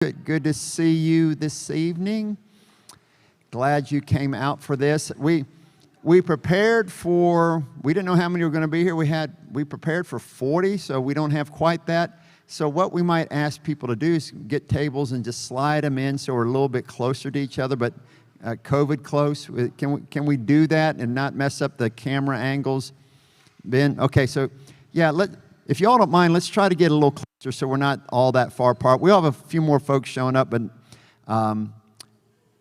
Good to see you this evening. Glad you came out for this. We prepared for, we didn't know how many were going to be here. We prepared for 40, so we don't have quite that. So what we might ask people to do is get tables and just slide them in so we're a little bit closer to each other, but COVID close. Can we do that and not mess up the camera angles? Ben? Okay, so yeah, if y'all don't mind, let's try to get a little closer so we're not all that far apart. We'll have a few more folks showing up, but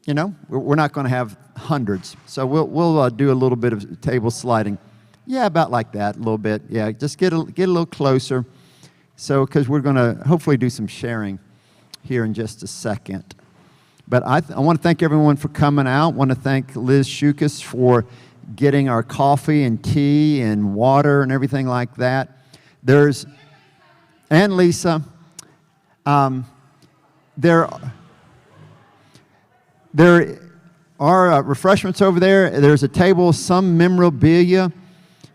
you know, we're not going to have hundreds. So we'll do a little bit of table sliding. Yeah, about like that, a little bit. Yeah, just get a little closer. So, because we're going to hopefully do some sharing here in just a second. But I want to thank everyone for coming out. I want to thank Liz Shukas for getting our coffee and tea and water and everything like that. And Lisa, there are refreshments over there. There's a table, some memorabilia.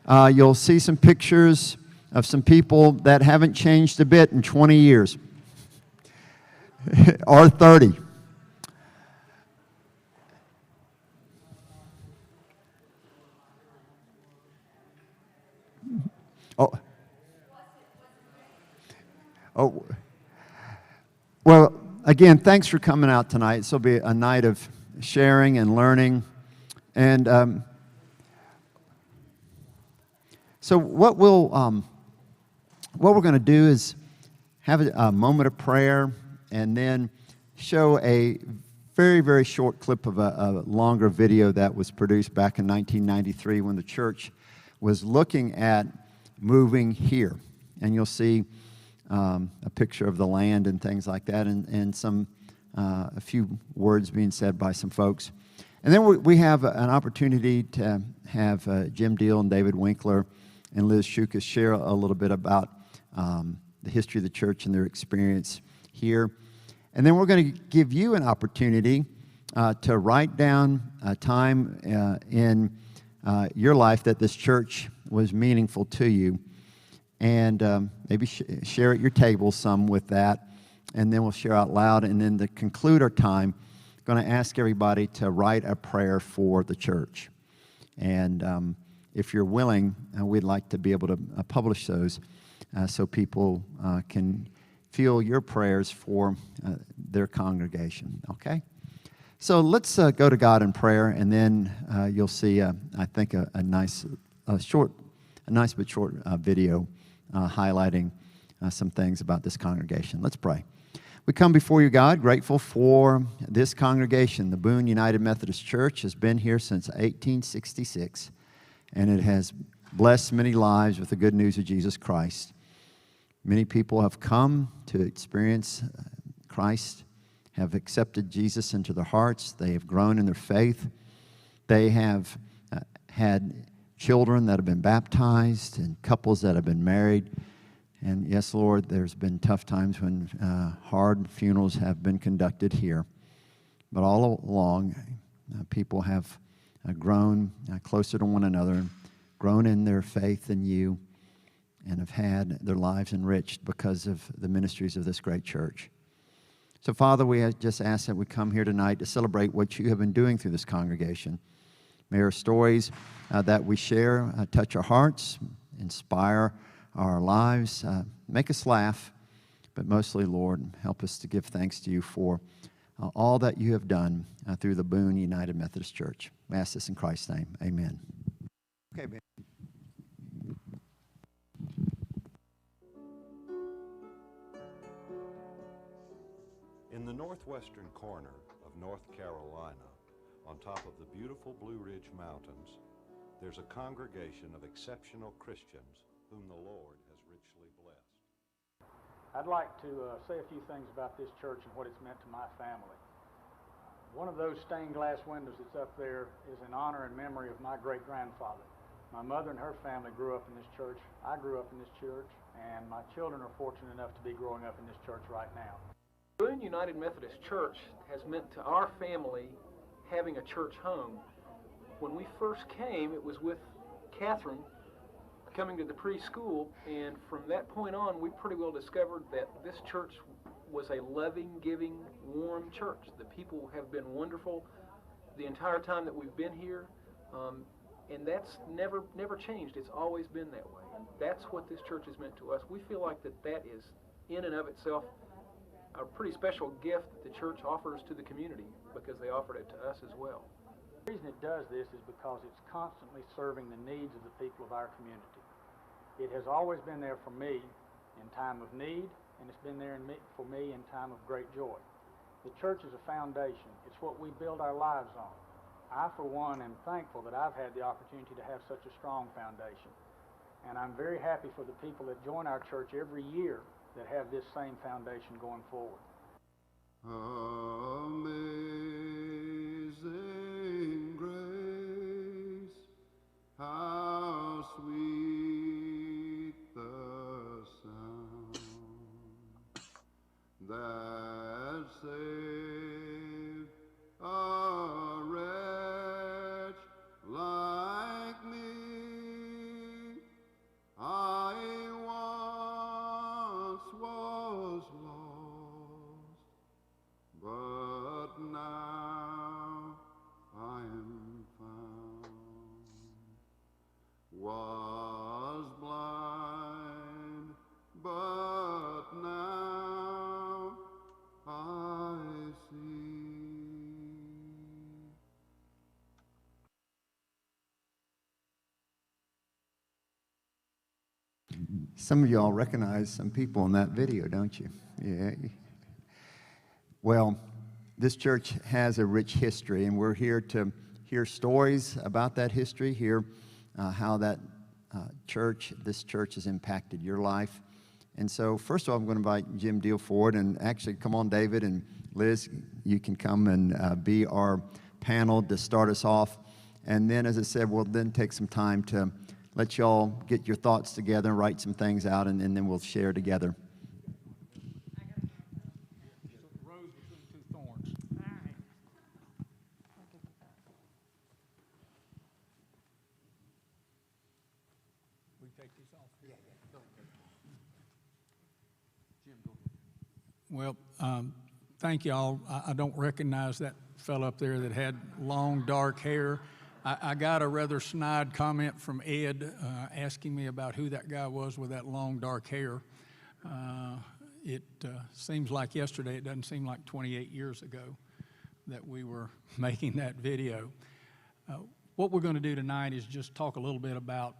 You'll see some pictures of some people that haven't changed a bit in 20 years or 30. Oh, well, again, thanks for coming out tonight. This will be a night of sharing and learning. And so what we're going to do is have a moment of prayer and then show a very, very short clip of a longer video that was produced back in 1993 when the church was looking at moving here. And you'll see a picture of the land and things like that, and a few words being said by some folks. And then we have an opportunity to have Jim Deal and David Winkler and Liz Shukas share a little bit about the history of the church and their experience here. And then we're going to give you an opportunity to write down a time in your life that this church was meaningful to you. And maybe share at your table some with that, and then we'll share out loud. And then to conclude our time, I'm going to ask everybody to write a prayer for the church. And if you're willing, we'd like to be able to publish those so people can feel your prayers for their congregation. Okay? So let's go to God in prayer, and then you'll see, I think, a nice but short video highlighting some things about this congregation. Let's pray. We come before you, God, grateful for this congregation. The Boone United Methodist Church has been here since 1866, and it has blessed many lives with the good news of Jesus Christ. Many people have come to experience Christ, have accepted Jesus into their hearts. They have grown in their faith. They have had children that have been baptized and couples that have been married. And yes, Lord, there's been tough times when hard funerals have been conducted here. But all along, people have grown closer to one another, grown in their faith in you, and have had their lives enriched because of the ministries of this great church. So, Father, we just ask that we come here tonight to celebrate what you have been doing through this congregation. May our stories that we share touch our hearts, inspire our lives, make us laugh, but mostly, Lord, help us to give thanks to you for all that you have done through the Boone United Methodist Church. We ask this in Christ's name. Amen. Okay, Ben. In the northwestern corner of North Carolina, on top of the beautiful Blue Ridge Mountains, there's a congregation of exceptional Christians whom the Lord has richly blessed. I'd like to say a few things about this church and what it's meant to my family. One of those stained glass windows that's up there is in honor and memory of my great-grandfather. My mother and her family grew up in this church. I grew up in this church, and my children are fortunate enough to be growing up in this church right now. Boone United Methodist Church has meant to our family having a church home. When we first came, it was with Catherine coming to the preschool, and from that point on, we pretty well discovered that this church was a loving, giving, warm church. The people have been wonderful the entire time that we've been here, and that's never changed. It's always been that way. And that's what this church has meant to us. We feel like that is, in and of itself, a pretty special gift that the church offers to the community, because they offered it to us as well. The reason it does this is because it's constantly serving the needs of the people of our community. It has always been there for me in time of need, and it's been there for me in time of great joy. The church is a foundation. It's what we build our lives on. I, for one, am thankful that I've had the opportunity to have such a strong foundation. And I'm very happy for the people that join our church every year that have this same foundation going forward. Amazing grace, how sweet the sound that saved a wretch like me. I once was lost, but now I am found. Was blind, but now I see. Some of y'all recognize some people in that video, don't you? Yeah. Well, this church has a rich history, and we're here to hear stories about that history, hear how that this church has impacted your life. And so, first of all, I'm going to invite Jim Deal forward, and actually, come on, David and Liz, you can come and be our panel to start us off. And then, as I said, we'll then take some time to let y'all get your thoughts together and write some things out, and then we'll share together. Rose between two thorns. All right. We take these off. Yeah. Jim, go ahead. Well, thank y'all. I don't recognize that fellow up there that had long, dark hair. I got a rather snide comment from Ed asking me about who that guy was with that long, dark hair. It seems like yesterday. It doesn't seem like 28 years ago that we were making that video. What we're going to do tonight is just talk a little bit about,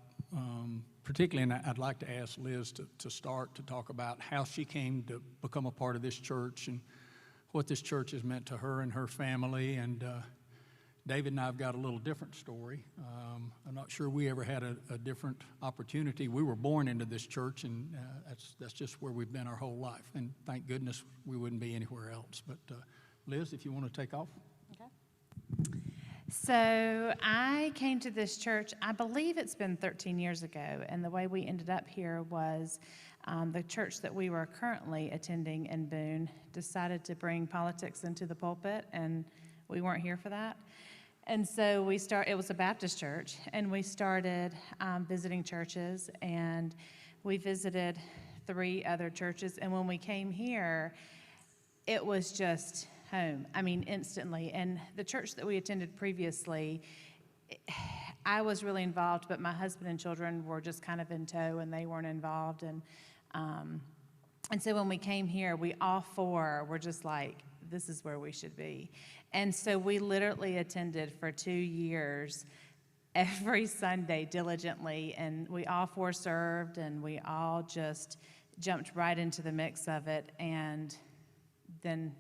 particularly, and I'd like to ask Liz to start to talk about how she came to become a part of this church and what this church has meant to her and her family. And David and I have got a little different story. I'm not sure we ever had a different opportunity. We were born into this church, and that's just where we've been our whole life. And thank goodness we wouldn't be anywhere else. But Liz, if you want to take off. Okay. So I came to this church, I believe it's been 13 years ago, and the way we ended up here was the church that we were currently attending in Boone decided to bring politics into the pulpit, and we weren't here for that. And so it was a Baptist church, and we started visiting churches, and we visited 3 other churches. And when we came here, it was just home. I mean, instantly. And the church that we attended previously, I was really involved, but my husband and children were just kind of in tow, and they weren't involved. And so when we came here, we all 4 were just like, this is where we should be. And so we literally attended for 2 years every Sunday diligently, and we all 4 served, and we all just jumped right into the mix of it, and then,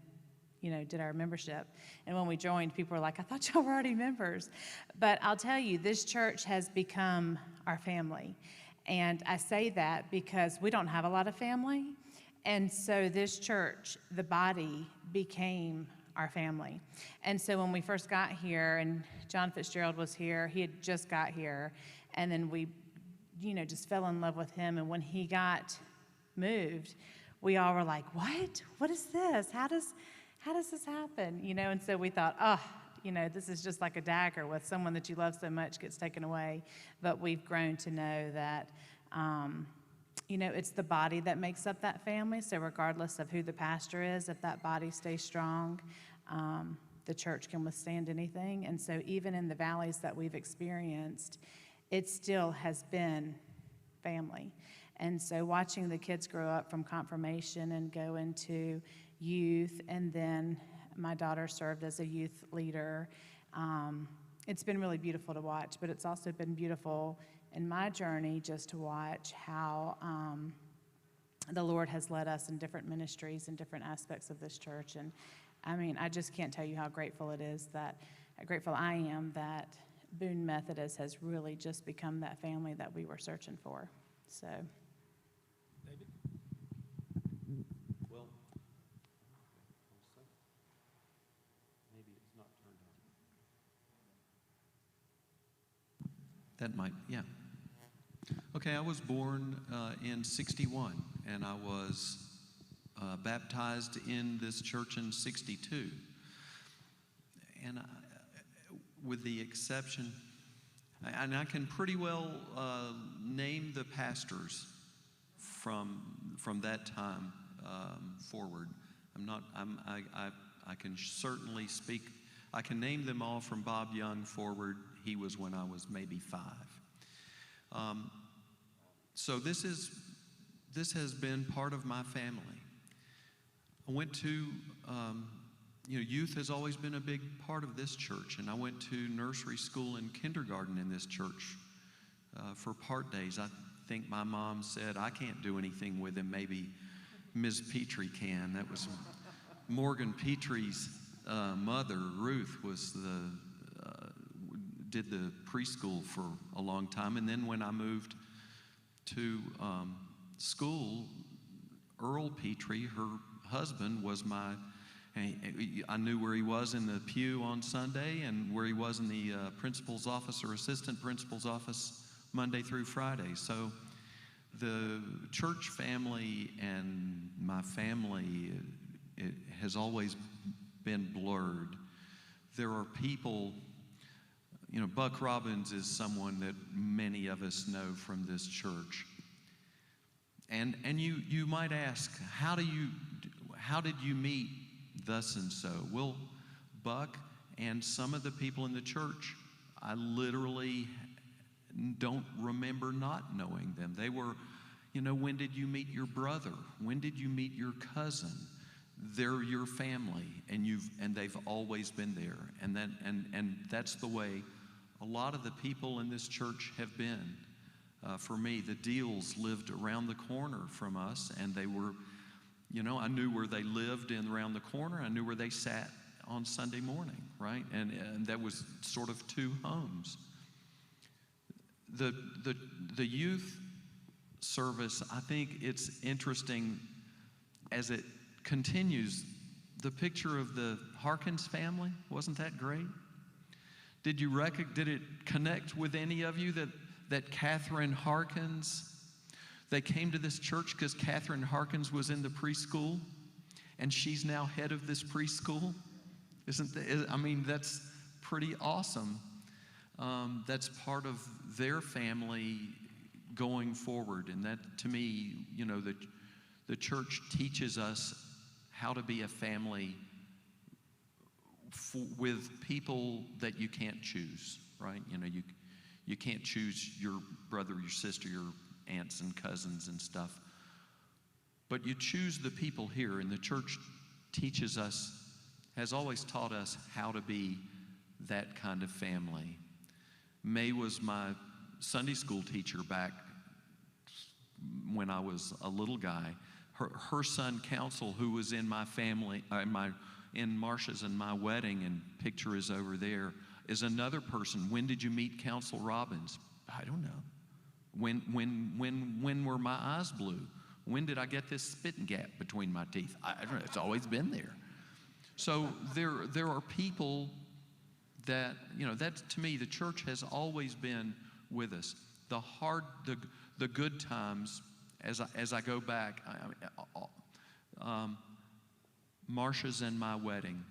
did our membership. And when we joined, people were like, I thought y'all were already members. But I'll tell you, this church has become our family. And I say that because we don't have a lot of family. And so this church, the body, became our family. And so when we first got here, and John Fitzgerald was here, he had just got here, and then we, just fell in love with him. And when he got moved, we all were like, what is this? How does this happen? And so we thought, this is just like a dagger with someone that you love so much gets taken away. But we've grown to know that it's the body that makes up that family. So regardless of who the pastor is, if that body stays strong, the church can withstand anything. And so even in the valleys that we've experienced, it still has been family. And so watching the kids grow up from confirmation and go into youth, and then my daughter served as a youth leader, it's been really beautiful to watch, but it's also been beautiful in my journey just to watch how the Lord has led us in different ministries and different aspects of this church. And I mean, I just can't tell you how grateful I am that Boone Methodist has really just become that family that we were searching for. So. David? Well, maybe it's not turned on. That might, yeah. Okay, I was born in 61, and I was baptized in this church in 62. And with the exception, and I can pretty well name the pastors from that time forward. I can certainly speak. I can name them all from Bob Young forward. He was when I was maybe 5. So this has been part of my family. I went to, youth has always been a big part of this church, and I went to nursery school and kindergarten in this church for part days. I think my mom said, I can't do anything with him, maybe Ms. Petrie can. That was Morgan Petrie's mother, Ruth, did the preschool for a long time, and then when I moved to school, Earl Petrie, her husband, was I knew where he was in the pew on Sunday and where he was in the principal's office or assistant principal's office Monday through Friday. So the church family and my family, it has always been blurred. There are people, Buck Robbins is someone that many of us know from this church. And you might ask, how did you meet thus and so? Well, Buck and some of the people in the church, I literally don't remember not knowing them. They were, when did you meet your brother? When did you meet your cousin? They're your family, and they've always been there. And that's the way a lot of the people in this church have been. For me, the Deals lived around the corner from us, and they were, I knew where they lived around the corner. I knew where they sat on Sunday morning, right? And that was sort of 2 homes. The youth service, I think it's interesting as it continues. The picture of the Harkins family, wasn't that great? Did it connect with any of you that Catherine Harkins, they came to this church because Catherine Harkins was in the preschool, and she's now head of this preschool? That's pretty awesome. That's part of their family going forward, and that, to me, the church teaches us how to be a family with people that you can't choose, right? You can't choose your brother, your sister, your aunts and cousins and stuff. But you choose the people here, and the church has always taught us how to be that kind of family. May was my Sunday school teacher back when I was a little guy. Her son, Council, who was in my family, in Marcia's and my wedding, and picture is over there, is another person. When did you meet Council Robbins? I don't know. When were my eyes blue? When did I get this spitting gap between my teeth? I don't know. It's always been there. So there are people that, that to me, the church has always been with us. The good times, as I go back, Marcia's and my wedding,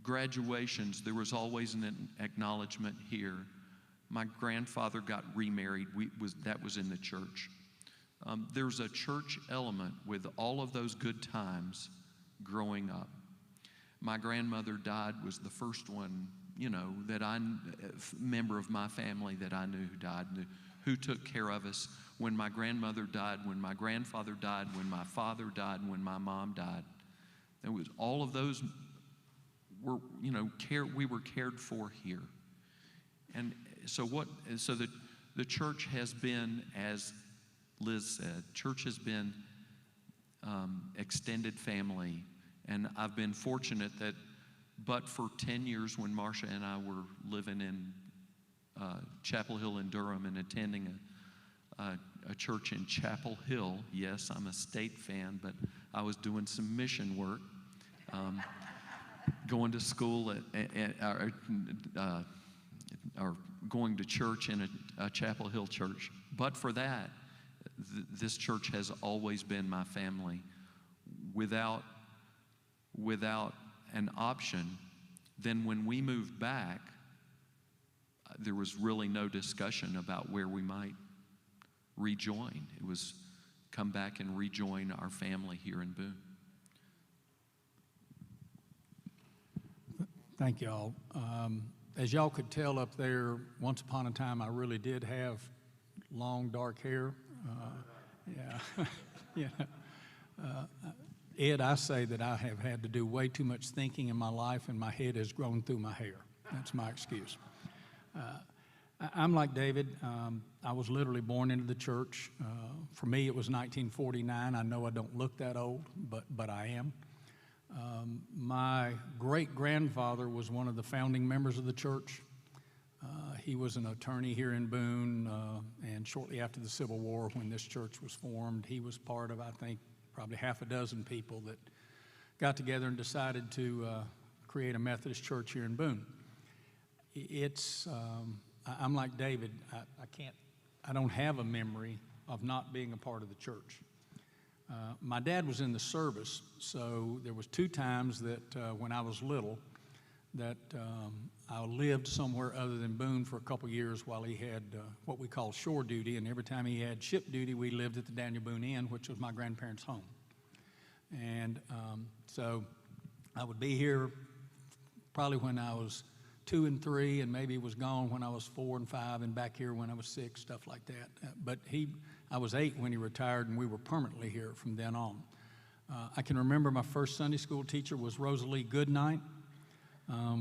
graduations, there was always an acknowledgement here. My grandfather got remarried. That was in the church. There's a church element with all of those good times growing up. My grandmother died, was the first one, member of my family that I knew who died, who took care of us when my grandmother died, when my grandfather died, when my father died, and when my mom died. There was all of those were, we were cared for here. And so the church has been, as Liz said, church has been extended family. And I've been fortunate that, but for 10 years when Marcia and I were living in Chapel Hill in Durham and attending a church in Chapel Hill, yes, I'm a State fan, but I was doing some mission work, going to school or going to church in a Chapel Hill church. But for that, this church has always been my family. Without an option, then when we moved back, there was really no discussion about where we might rejoin. It was come back and rejoin our family here in Boone. Thank y'all. As y'all could tell up there, once upon a time I really did have long dark hair. Yeah. Ed, I say that I have had to do way too much thinking in my life, and my head has grown through my hair. That's my excuse. I'm like David. I was literally born into the church. For me, it was 1949. I know I don't look that old, but I am. My great-grandfather was one of the founding members of the church. He was an attorney here in Boone, and shortly after the Civil War, when this church was formed, he was part of, I think, probably half a dozen people that got together and decided to create a Methodist church here in Boone. I'm like David. I don't have a memory of not being a part of the church. My dad was in the service, so there was 2 times that when I was little that I lived somewhere other than Boone for a couple years while he had what we call shore duty, and every time he had ship duty, we lived at the Daniel Boone Inn, which was my grandparents' home. And so I would be here probably when I was 2 and 3, and maybe was gone when I was 4 and 5, and back here when I was 6, stuff like that. But I was 8 when he retired, and we were permanently here from then on. I can remember my first Sunday school teacher was Rosalie Goodnight.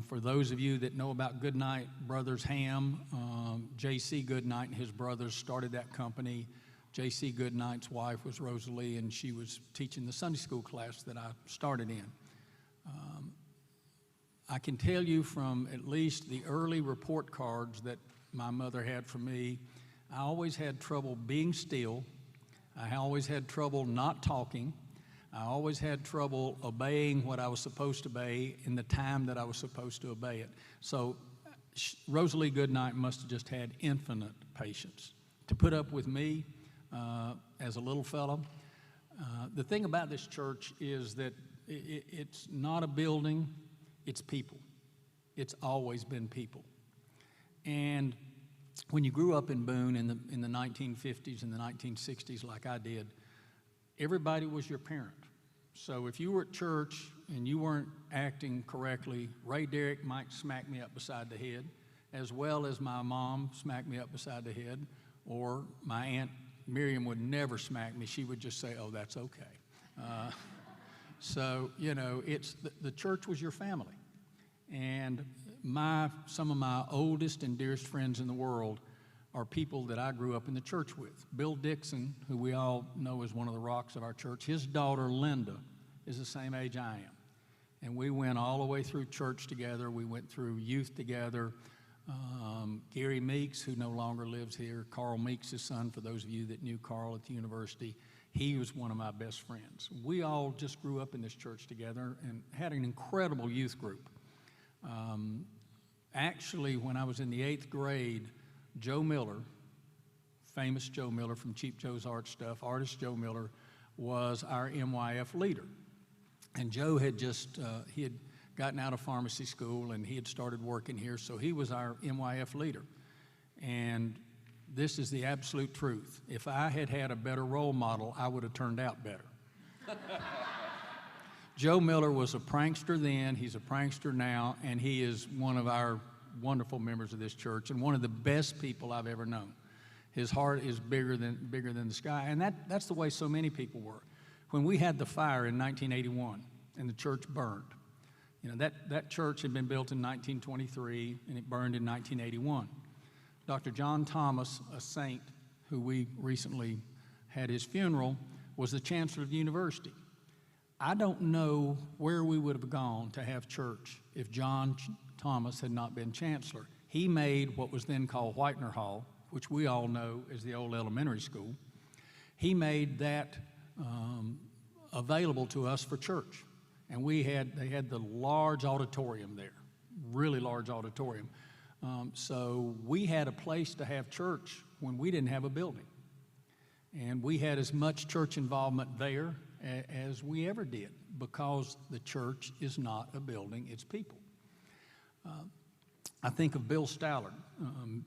For those of you that know about Goodnight Brothers Ham, J.C. Goodnight and his brothers started that company. J.C. Goodnight's wife was Rosalie, and she was teaching the Sunday school class that I started in. I can tell you from at least the early report cards that my mother had for me, I always had trouble being still. I always had trouble not talking. I always had trouble obeying what I was supposed to obey in the time that I was supposed to obey it. So Rosalie Goodnight must have just had infinite patience to put up with me as a little fellow. The thing about this church is that it's not a building, it's people. It's always been people. And when you grew up in Boone in the 1950s and the 1960s like I did, everybody was your parent. So if you were at church and you weren't acting correctly, Ray Derrick might smack me up beside the head, as well as my mom smacked me up beside the head, or my Aunt Miriam would never smack me. She would just say, "Oh, that's okay." So, it's the church was your family. And some of my oldest and dearest friends in the world are people that I grew up in the church with. Bill Dixon, who we all know is one of the rocks of our church, his daughter Linda is the same age I am. And we went all the way through church together. We went through youth together. Gary Meeks, who no longer lives here, Carl Meeks' son, for those of you that knew Carl at the university, he was one of my best friends. We all just grew up in this church together and had an incredible youth group. Actually, when I was in the 8th grade, Joe Miller, famous Joe Miller from Cheap Joe's Art Stuff, artist Joe Miller, was our MYF leader. And Joe had he had gotten out of pharmacy school and he had started working here, so he was our MYF leader. And this is the absolute truth. If I had had a better role model, I would have turned out better. Joe Miller was a prankster then, he's a prankster now, and he is one of our wonderful members of this church and one of the best people I've ever known. His heart is bigger than the sky, and that's the way so many people were. When we had the fire in 1981 and the church burned, you know, that church had been built in 1923 and it burned in 1981. Dr. John Thomas, a saint who we recently had his funeral, was the chancellor of the university. I don't know where we would have gone to have church if John Thomas had not been chancellor. He made what was then called Whitener Hall, which we all know as the old elementary school. He made that available to us for church. And they had the large auditorium there, really large auditorium. So we had a place to have church when we didn't have a building. And we had as much church involvement there as we ever did, because the church is not a building, it's people. I think of Bill Stallard.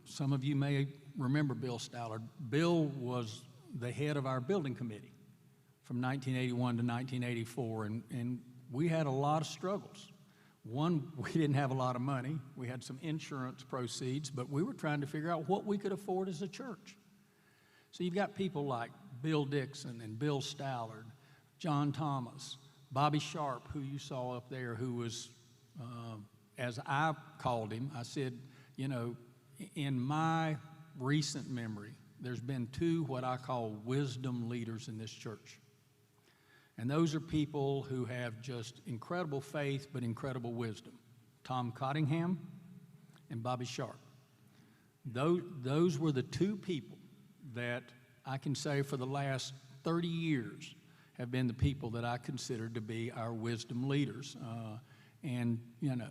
Some of you may remember Bill Stallard. Bill was the head of our building committee from 1981 to 1984, and we had a lot of struggles. One, we didn't have a lot of money. We had some insurance proceeds, but we were trying to figure out what we could afford as a church. So you've got people like Bill Dixon and Bill Stallard, John Thomas, Bobby Sharp, who you saw up there, who was, as I called him, I said, you know, in my recent memory, there's been two what I call wisdom leaders in this church. And those are people who have just incredible faith but incredible wisdom. Tom Cottingham and Bobby Sharp. Those were the two people that I can say for the last 30 years have been the people that I consider to be our wisdom leaders. And, you know,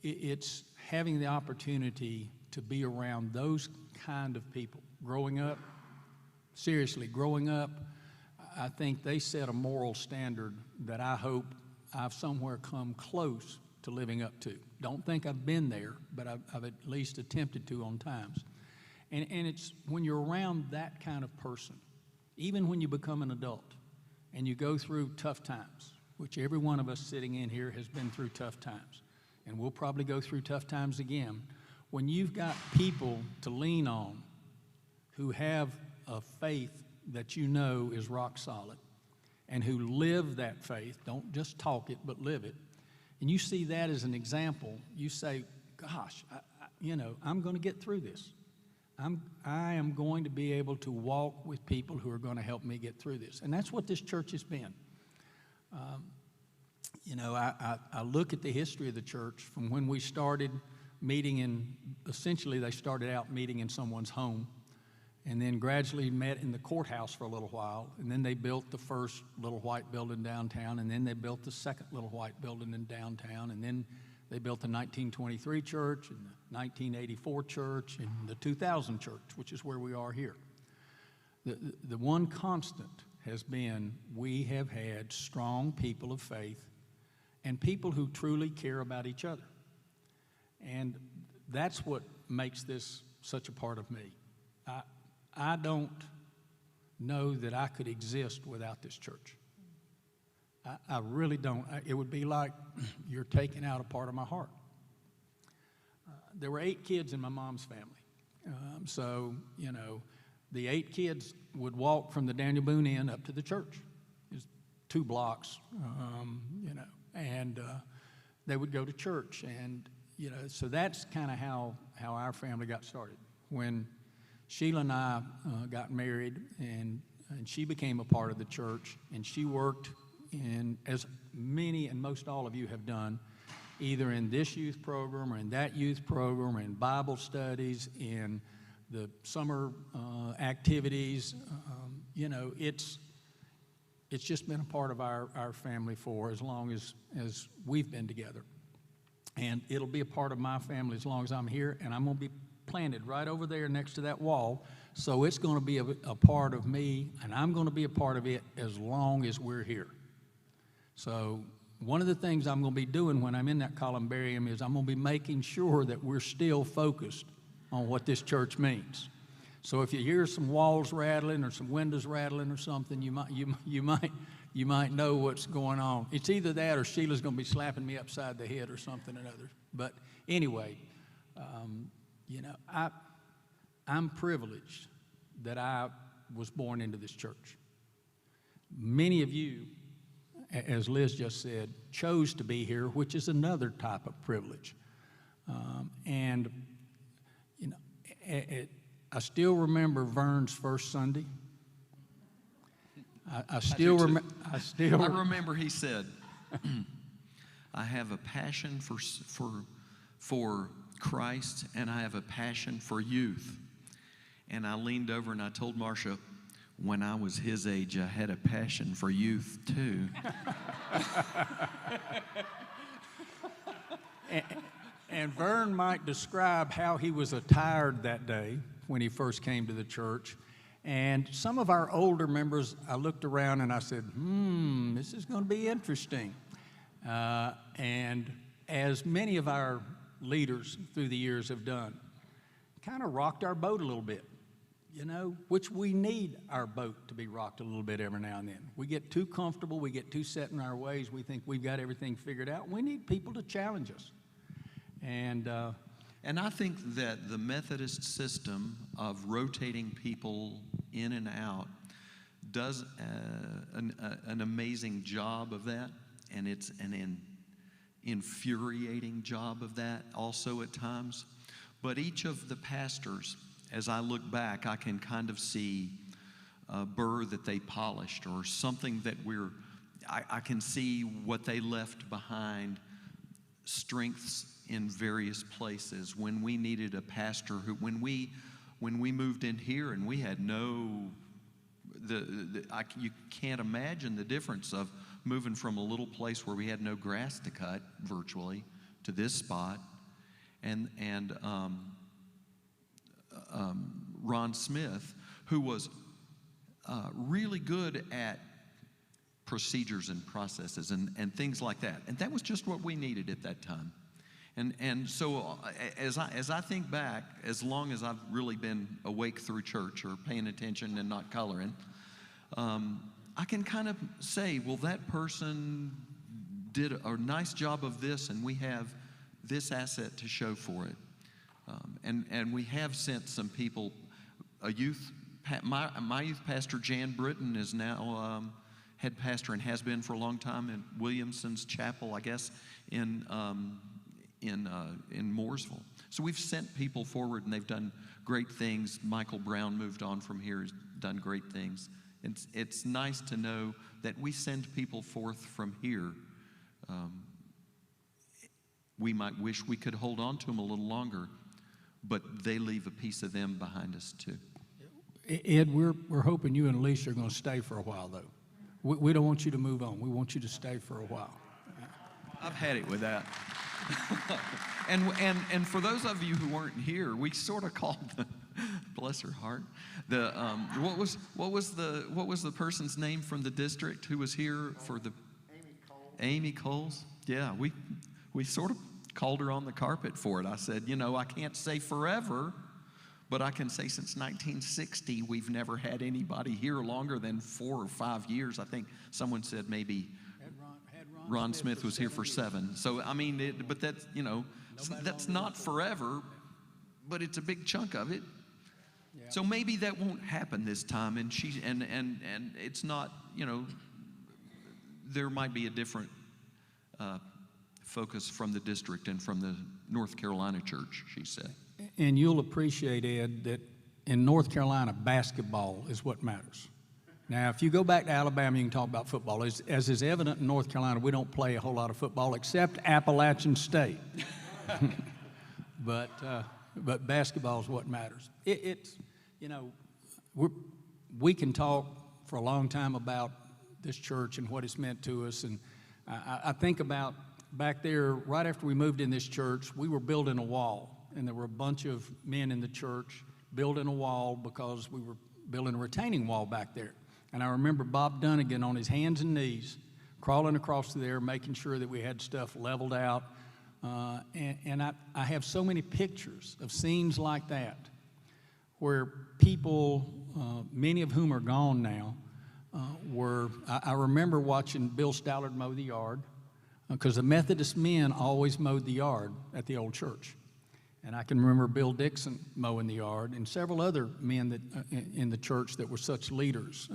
it's having the opportunity to be around those kind of people. Growing up, I think they set a moral standard that I hope I've somewhere come close to living up to. Don't think I've been there, but I've at least attempted to on times. And it's when you're around that kind of person, even when you become an adult and you go through tough times, which every one of us sitting in here has been through tough times, and we'll probably go through tough times again, when you've got people to lean on who have a faith that you know is rock solid and who live that faith, don't just talk it, but live it, and you see that as an example, you say, gosh, I'm going to get through this. I am going to be able to walk with people who are going to help me get through this. And that's what this church has been. I look at the history of the church from when we started meeting essentially they started out meeting in someone's home, and then gradually met in the courthouse for a little while, and then they built the first little white building downtown, and then they built the second little white building in downtown, and then they built the 1923 church, and the 1984 church, and the 2000 church, which is where we are here. The one constant has been we have had strong people of faith and people who truly care about each other. And that's what makes this such a part of me. I don't know that I could exist without this church. I really don't. It would be like you're taking out a part of my heart. There were 8 kids in my mom's family. So, the 8 kids would walk from the Daniel Boone Inn up to the church. It's 2 blocks, and they would go to church. And, so that's kind of how our family got started. When Sheila and I got married, and she became a part of the church, and she worked in, as many and most all of you have done, either in this youth program or in that youth program or in Bible studies, in the summer activities. It's just been a part of our family for as long as we've been together. And it'll be a part of my family as long as I'm here, and I'm going to be planted right over there next to that wall. So it's going to be a part of me, and I'm going to be a part of it as long as we're here. So one of the things I'm going to be doing when I'm in that columbarium is I'm going to be making sure that we're still focused on what this church means. So if you hear some walls rattling or some windows rattling or something, you might know what's going on. It's either that or Sheila's going to be slapping me upside the head or something or other. But anyway, I'm privileged that I was born into this church. Many of you, as Liz just said, chose to be here, which is another type of privilege. I still remember Vern's first Sunday. I remember he said, I have a passion for Christ, and I have a passion for youth. And I leaned over and I told Marcia, when I was his age, I had a passion for youth too. And Vern might describe how he was attired that day when he first came to the church. And some of our older members, I looked around and I said, this is going to be interesting. And as many of our leaders through the years have done, kind of rocked our boat a little bit, which we need our boat to be rocked a little bit every now and then. We get too comfortable, we get too set in our ways, we think we've got everything figured out. We need people to challenge us. And I think that the Methodist system of rotating people in and out does an amazing job of that, and it's an infuriating job of that also at times. But each of the pastors, as I look back, I can kind of see a burr that they polished or something that I can see what they left behind, strengths in various places. When we needed a pastor when we moved in here and we had you can't imagine the difference of moving from a little place where we had no grass to cut virtually to this spot. And Ron Smith, who was really good at procedures and processes and things like that. And that was just what we needed at that time. And so as I think back, as long as I've really been awake through church or paying attention and not coloring, I can kind of say, well, that person did a nice job of this, and we have this asset to show for it. And we have sent some people, my youth pastor, Jan Britton, is now head pastor and has been for a long time in Williamson's Chapel, I guess, in Mooresville. So we've sent people forward, and they've done great things. Michael Brown moved on from here, has done great things. It's nice to know that we send people forth from here. We might wish we could hold on to them a little longer, but they leave a piece of them behind us too. Ed, we're hoping you and Alicia are going to stay for a while, though. We don't want you to move on. We want you to stay for a while. I've had it with that. and for those of you who weren't here, we sort of called the, bless her heart, the what was the person's name from the district who was here for the Amy Coles? Yeah, we sort of called her on the carpet for it. I said, I can't say forever, but I can say since 1960 we've never had anybody here longer than 4 or 5 years. I think someone said maybe Ron Smith was here for 7. So I mean, but that's that's not forever, but it's a big chunk of it. Yeah. So maybe that won't happen this time, and it's not. There might be a different focus from the district and from the North Carolina church, she said. And you'll appreciate, Ed, that in North Carolina, basketball is what matters. Now, if you go back to Alabama, you can talk about football. As is evident in North Carolina, we don't play a whole lot of football except Appalachian State. But basketball is what matters. We can talk for a long time about this church and what it's meant to us. And I think about back there, right after we moved in this church, we were building a wall. And there were a bunch of men in the church building a wall because we were building a retaining wall back there. And I remember Bob Dunnigan on his hands and knees crawling across there, making sure that we had stuff leveled out, And I have so many pictures of scenes like that where people, many of whom are gone now, I remember watching Bill Stallard mow the yard, because the Methodist men always mowed the yard at the old church. And I can remember Bill Dixon mowing the yard, and several other men that in the church that were such leaders,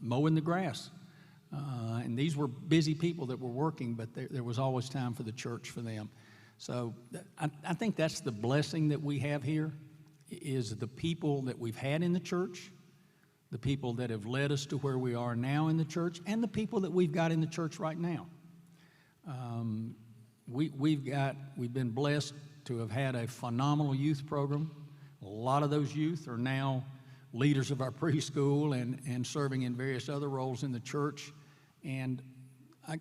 mowing the grass. And these were busy people that were working, but there was always time for the church for them. So I think that's the blessing that we have here, is the people that we've had in the church, the people that have led us to where we are now in the church, and the people that we've got in the church right now. We've been blessed to have had a phenomenal youth program. A lot of those youth are now leaders of our preschool and serving in various other roles in the church. And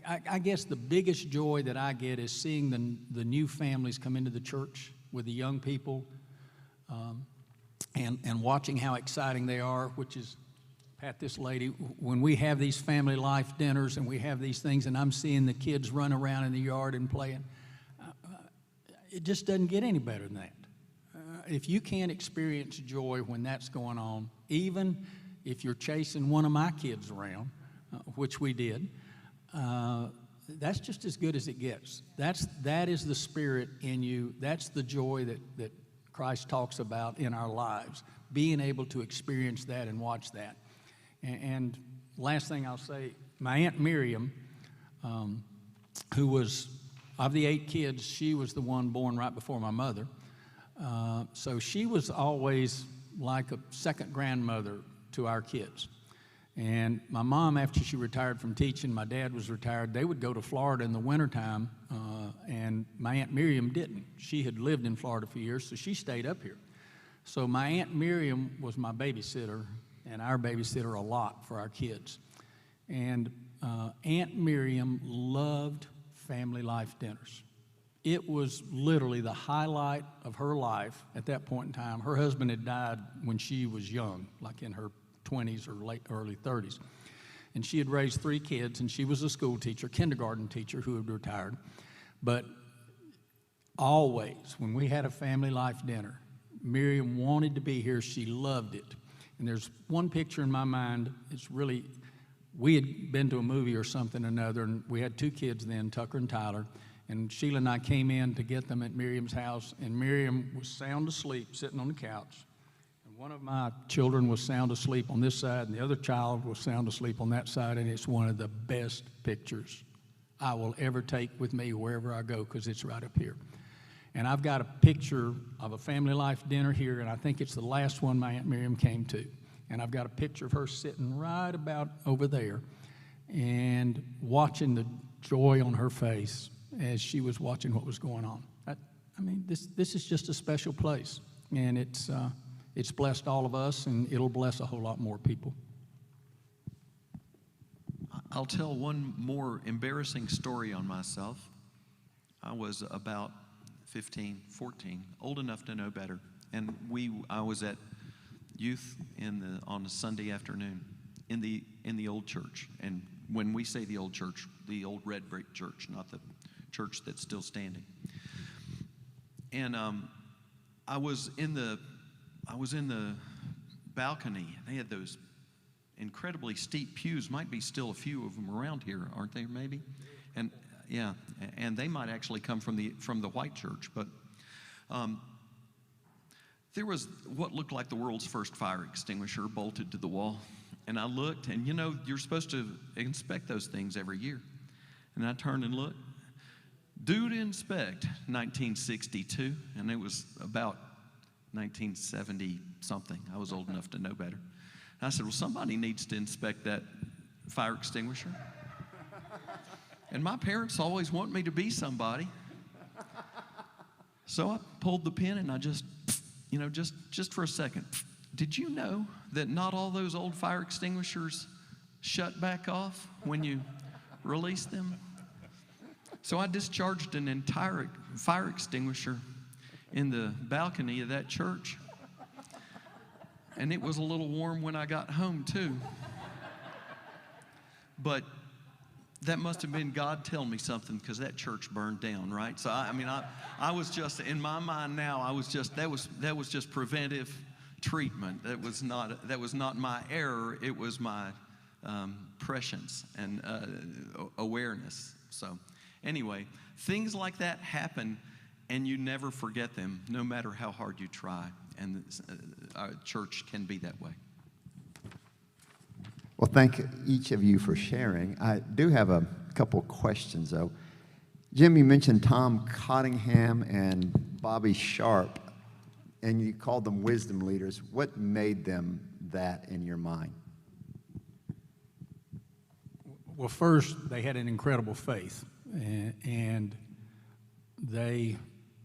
I guess the biggest joy that I get is seeing the new families come into the church with the young people, and watching how exciting they are, which is, Pat, this lady, when we have these family life dinners and we have these things and I'm seeing the kids run around in the yard and playing, it just doesn't get any better than that. If you can't experience joy when that's going on, even if you're chasing one of my kids around, which we did, that's just as good as it gets. That is the spirit in you. That's the joy that Christ talks about in our lives, being able to experience that and watch that. And last thing I'll say, my Aunt Miriam, who was, of the 8 kids, she was the one born right before my mother. So she was always like a second grandmother to our kids. And my mom, after she retired from teaching, my dad was retired, they would go to Florida in the wintertime, and my Aunt Miriam didn't. She had lived in Florida for years, so she stayed up here. So my Aunt Miriam was my babysitter, and our babysitter a lot for our kids. And Aunt Miriam loved family life dinners. It was literally the highlight of her life at that point in time. Her husband had died when she was young, like in her 20s or early 30s. And she had raised 3 kids, and she was a school teacher, kindergarten teacher who had retired. But always, when we had a family life dinner, Miriam wanted to be here. She loved it. And there's one picture in my mind. It's really, we had been to a movie or something or another, and we had 2 kids then, Tucker and Tyler. And Sheila and I came in to get them at Miriam's house, and Miriam was sound asleep sitting on the couch. And one of my children was sound asleep on this side, and the other child was sound asleep on that side, and it's one of the best pictures I will ever take with me wherever I go, because it's right up here. And I've got a picture of a family life dinner here, and I think it's the last one my Aunt Miriam came to. And I've got a picture of her sitting right about over there and watching the joy on her face as she was watching what was going on. I mean, this is just a special place, and it's blessed all of us, and it'll bless a whole lot more people. I'll tell one more embarrassing story on myself. I was about 15, 14, old enough to know better, and I was at youth on a Sunday afternoon in the old church. And when we say the old church, the old red brick church, not the church that's still standing. And I was in the balcony. They had those incredibly steep pews. Might be still a few of them around here, aren't there? Maybe, and yeah, and they might actually come from the white church. But there was what looked like the world's first fire extinguisher bolted to the wall. And I looked, and you're supposed to inspect those things every year. And I turned and looked. Due to inspect, 1962, and it was about 1970 something. I was old enough to know better. And I said, well, somebody needs to inspect that fire extinguisher. And my parents always want me to be somebody. So I pulled the pin and I just for a second. Did you know that not all those old fire extinguishers shut back off when you release them? So I discharged an entire fire extinguisher in the balcony of that church. And it was a little warm when I got home, too. But that must have been God telling me something, because that church burned down, right? So I was just, in my mind now, that was just preventive treatment. That was not my error. It was my prescience and awareness. So anyway, things like that happen, and you never forget them, no matter how hard you try. And our church can be that way. Well, thank each of you for sharing. I do have a couple questions, though. Jim, you mentioned Tom Cottingham and Bobby Sharp, and you called them wisdom leaders. What made them that in your mind? Well, first, they had an incredible faith, and they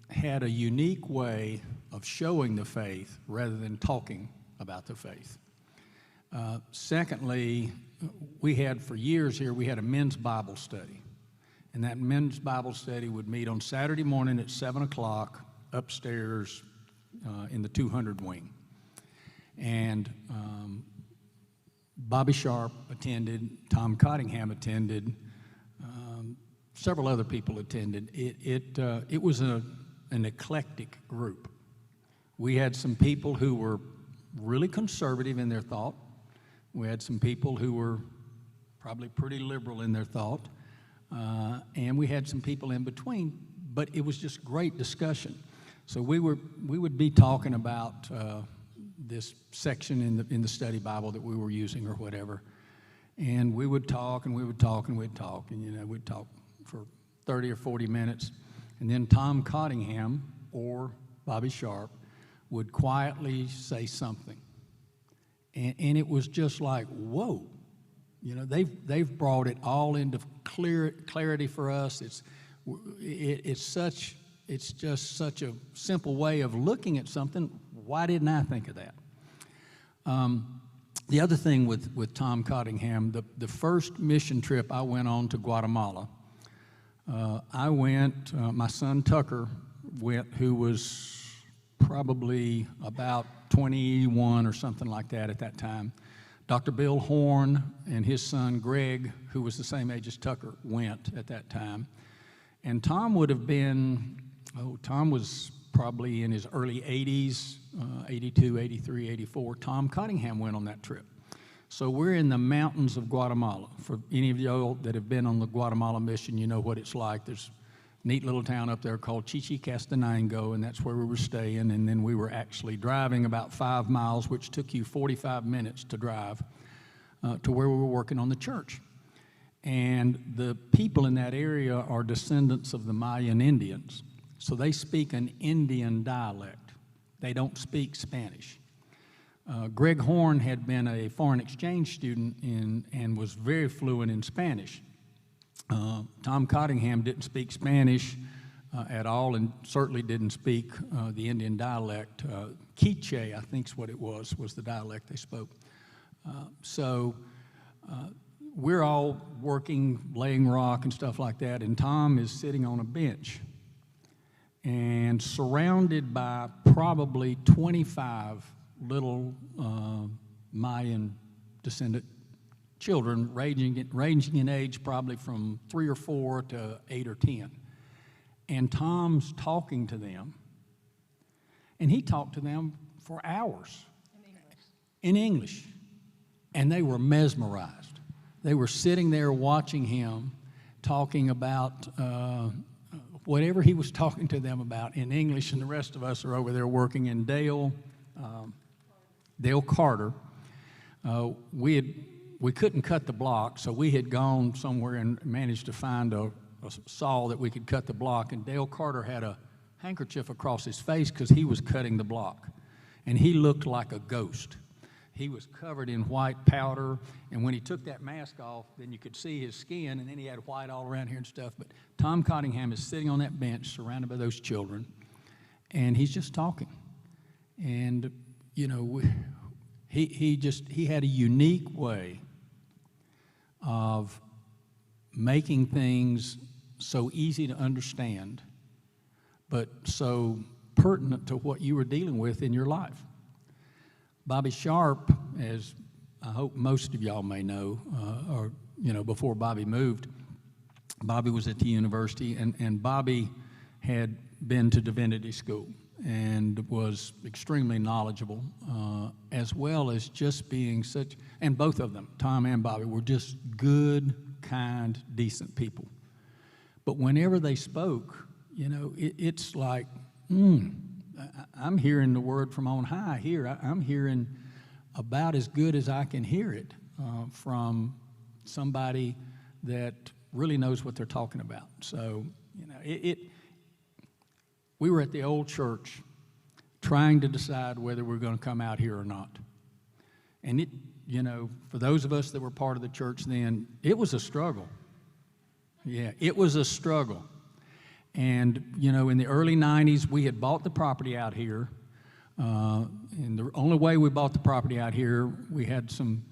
had a unique way of showing the faith rather than talking about the faith. Secondly, we had for years here, we had a men's Bible study. And that men's Bible study would meet on Saturday morning at 7 o'clock upstairs in the 200 wing. And Bobby Sharp attended, Tom Cottingham attended, several other people attended. It was an eclectic group. We had some people who were really conservative in their thought. We had some people who were probably pretty liberal in their thought, and we had some people in between, but it was just great discussion. So we would be talking about this section in the study Bible that we were using or whatever, and we would talk and we would talk and we'd talk, and we'd talk for 30 or 40 minutes, and then Tom Cottingham or Bobby Sharp would quietly say something. And it was just like, whoa, they've brought it all into clarity for us. It's just such a simple way of looking at something. Why didn't I think of that? The other thing with Tom Cottingham, the first mission trip I went on to Guatemala, my son Tucker went, who was probably about 21 or something like that at that time. Dr. Bill Horn and his son Greg, who was the same age as Tucker, went at that time. And Tom would have been, Tom was probably in his early 80s, 82, 83, 84. Tom Cottingham went on that trip. So we're in the mountains of Guatemala. For any of you that have been on the Guatemala mission, you know what it's like. There's neat little town up there called Chichicastenango, and that's where we were staying. And then we were actually driving about 5 miles, which took you 45 minutes to drive to where we were working on the church. And the people in that area are descendants of the Mayan Indians. So they speak an Indian dialect. They don't speak Spanish. Greg Horn had been a foreign exchange student and was very fluent in Spanish. Tom Cottingham didn't speak Spanish at all, and certainly didn't speak the Indian dialect. Quiche, I think is what it was the dialect they spoke. So we're all working, laying rock and stuff like that, and Tom is sitting on a bench and surrounded by probably 25 little Mayan descendant children ranging in age probably from 3 or 4 to 8 or 10. And Tom's talking to them, and he talked to them for hours in English. And they were mesmerized. They were sitting there watching him talking about whatever he was talking to them about in English, and the rest of us are over there working. And Dale Carter, we couldn't cut the block, so we had gone somewhere and managed to find a saw that we could cut the block, and Dale Carter had a handkerchief across his face because he was cutting the block, and he looked like a ghost. He was covered in white powder, and when he took that mask off, then you could see his skin, and then he had white all around here and stuff. But Tom Cottingham is sitting on that bench surrounded by those children, and he's just talking. And, you know, he had a unique way of making things so easy to understand, but so pertinent to what you were dealing with in your life. Bobby Sharp, as I hope most of y'all may know, or, you know, before Bobby moved, Bobby was at the university, and Bobby had been to divinity school and was extremely knowledgeable, as well as just being such, and both of them, Tom and Bobby, were just good, kind, decent people. But whenever they spoke, you know, it's like, I'm hearing the word from on high here. I'm hearing about as good as I can hear it from somebody that really knows what they're talking about. So, you know, we were at the old church trying to decide whether we're going to come out here or not. And it, you know, for those of us that were part of the church then, it was a struggle. Yeah, it was a struggle. And, you know, in the early 90s, we had bought the property out here. And the only way we bought the property out here, we had some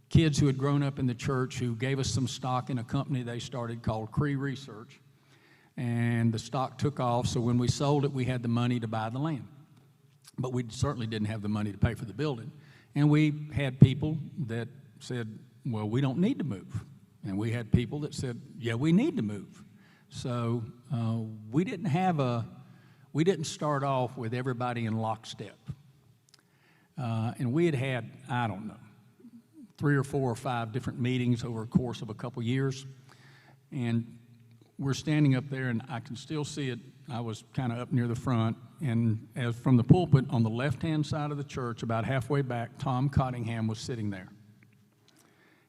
kids who had grown up in the church who gave us some stock in a company they started called Cree Research. And the stock took off, so when we sold it, we had the money to buy the land. But we certainly didn't have the money to pay for the building. And we had people that said, well, we don't need to move. And we had people that said, yeah, we need to move. So we didn't start off with everybody in lockstep. And we had, I don't know, 3 or 4 or 5 different meetings over a course of a couple years. And we're standing up there, and I can still see it. I was kind of up near the front, and as from the pulpit on the left-hand side of the church, about halfway back, Tom Cottingham was sitting there.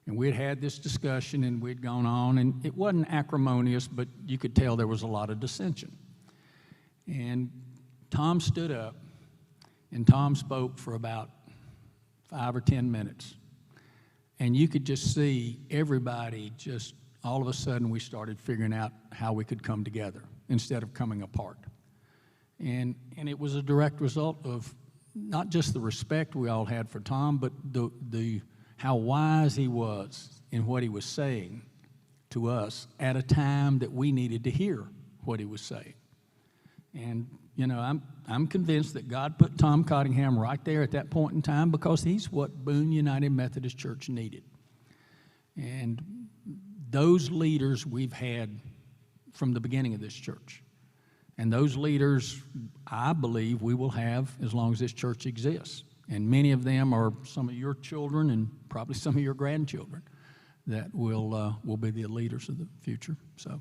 And we had had this discussion, and we'd gone on, and it wasn't acrimonious, but you could tell there was a lot of dissension. And Tom stood up, and Tom spoke for about 5 or 10 minutes. And you could just see everybody just, all of a sudden, we started figuring out how we could come together instead of coming apart. And it was a direct result of not just the respect we all had for Tom, but the how wise he was in what he was saying to us at a time that we needed to hear what he was saying. And, you know, I'm convinced that God put Tom Cottingham right there at that point in time because he's what Boone United Methodist Church needed. And those leaders we've had from the beginning of this church. And those leaders, I believe, we will have as long as this church exists. And many of them are some of your children and probably some of your grandchildren that will be the leaders of the future. So,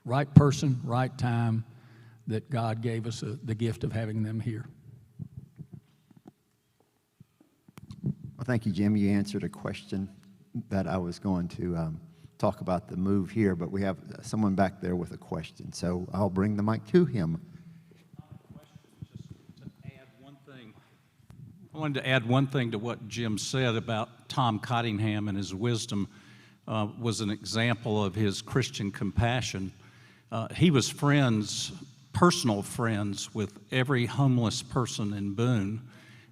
right person, right time, that God gave us the gift of having them here. Well, thank you, Jim. You answered a question that I was going to talk about the move here, but we have someone back there with a question, so I'll bring the mic to him. I wanted to add one thing to what Jim said about Tom Cottingham and his wisdom was an example of his Christian compassion. He was personal friends with every homeless person in Boone,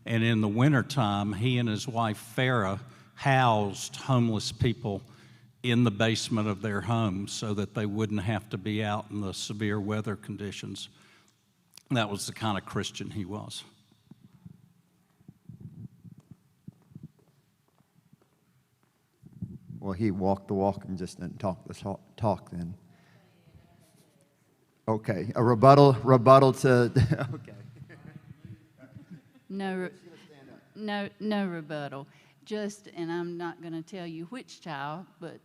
and in the wintertime, he and his wife Farah housed homeless people in the basement of their homes so that they wouldn't have to be out in the severe weather conditions. That was the kind of Christian he was. Well, he walked the walk and just didn't talk the talk then. Okay, a rebuttal to, okay. No rebuttal. Just, and I'm not going to tell you which child, but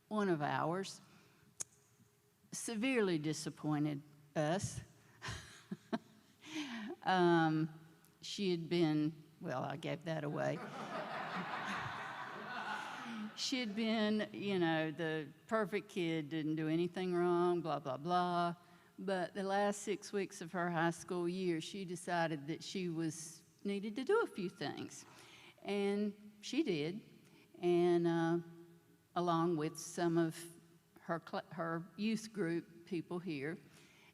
one of ours severely disappointed us. She had been, well, I gave that away. She had been, you know, the perfect kid, didn't do anything wrong, blah, blah, blah. But the last 6 weeks of her high school year, she decided that she needed to do a few things. And she did, and along with some of her youth group people here.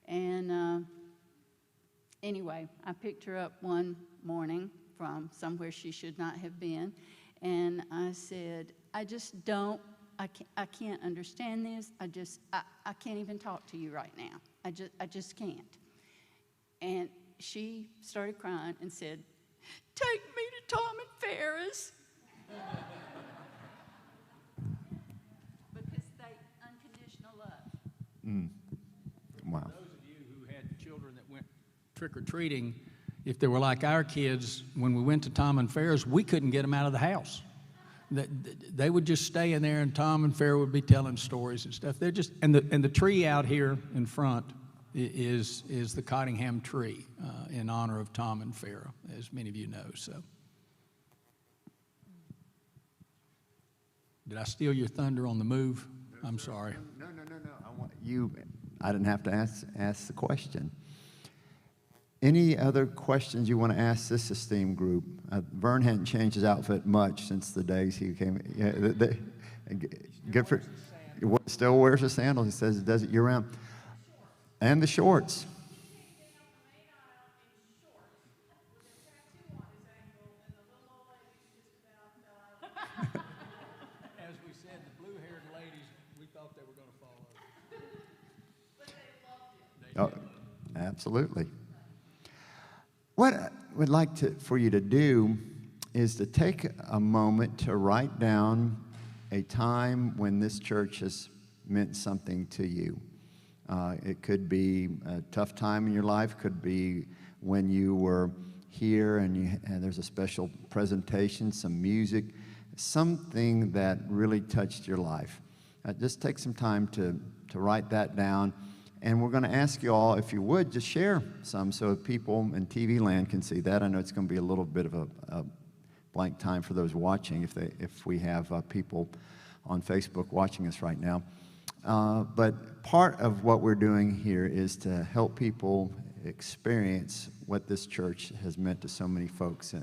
And anyway, I picked her up one morning from somewhere she should not have been, and I said, I can't understand this. I can't even talk to you right now. I just can't. And she started crying and said, take me to Tom and Ferris. Because they unconditional love. Wow. Those of you who had children that went trick-or-treating, if they were like our kids, when we went to Tom and Farrah's, we couldn't get them out of the house. They would just stay in there, and Tom and Farrah would be telling stories and stuff. They're just, and the tree out here in front is the Cottingham tree in honor of Tom and Farrah, as many of you know. So, did I steal your thunder on the move? I'm sorry. No. I want you. I didn't have to ask the question. Any other questions you want to ask this esteemed group? Vern hadn't changed his outfit much since the days he came. Good for. Still wears the sandals. He says he does it year round. And the shorts. As we said, the blue-haired ladies, we thought they were going to fall over. Oh, absolutely. What I would like for you to do is to take a moment to write down a time when this church has meant something to you. It could be a tough time in your life, could be when you were here and there's a special presentation, some music, something that really touched your life. Just take some time to write that down. And we're going to ask you all, if you would, just share some so people in TV land can see that. I know it's going to be a little bit of a blank time for those watching if we have people on Facebook watching us right now. But part of what we're doing here is to help people experience what this church has meant to so many folks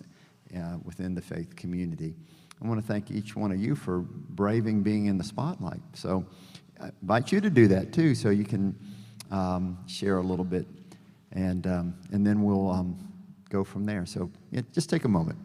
within the faith community. I want to thank each one of you for braving being in the spotlight. So I invite you to do that too, so you can share a little bit, and then we'll go from there. So yeah, just take a moment.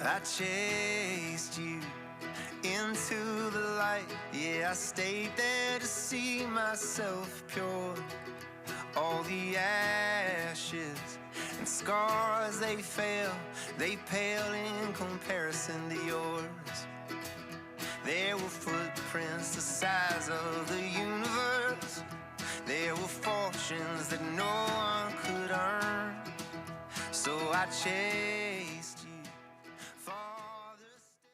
I chased you into the light. Yeah, I stayed there to see myself pure. All the ashes and scars, they pale in comparison to yours. There were footprints the size of the universe. There were fortunes that no one could earn. So I chased you farther still.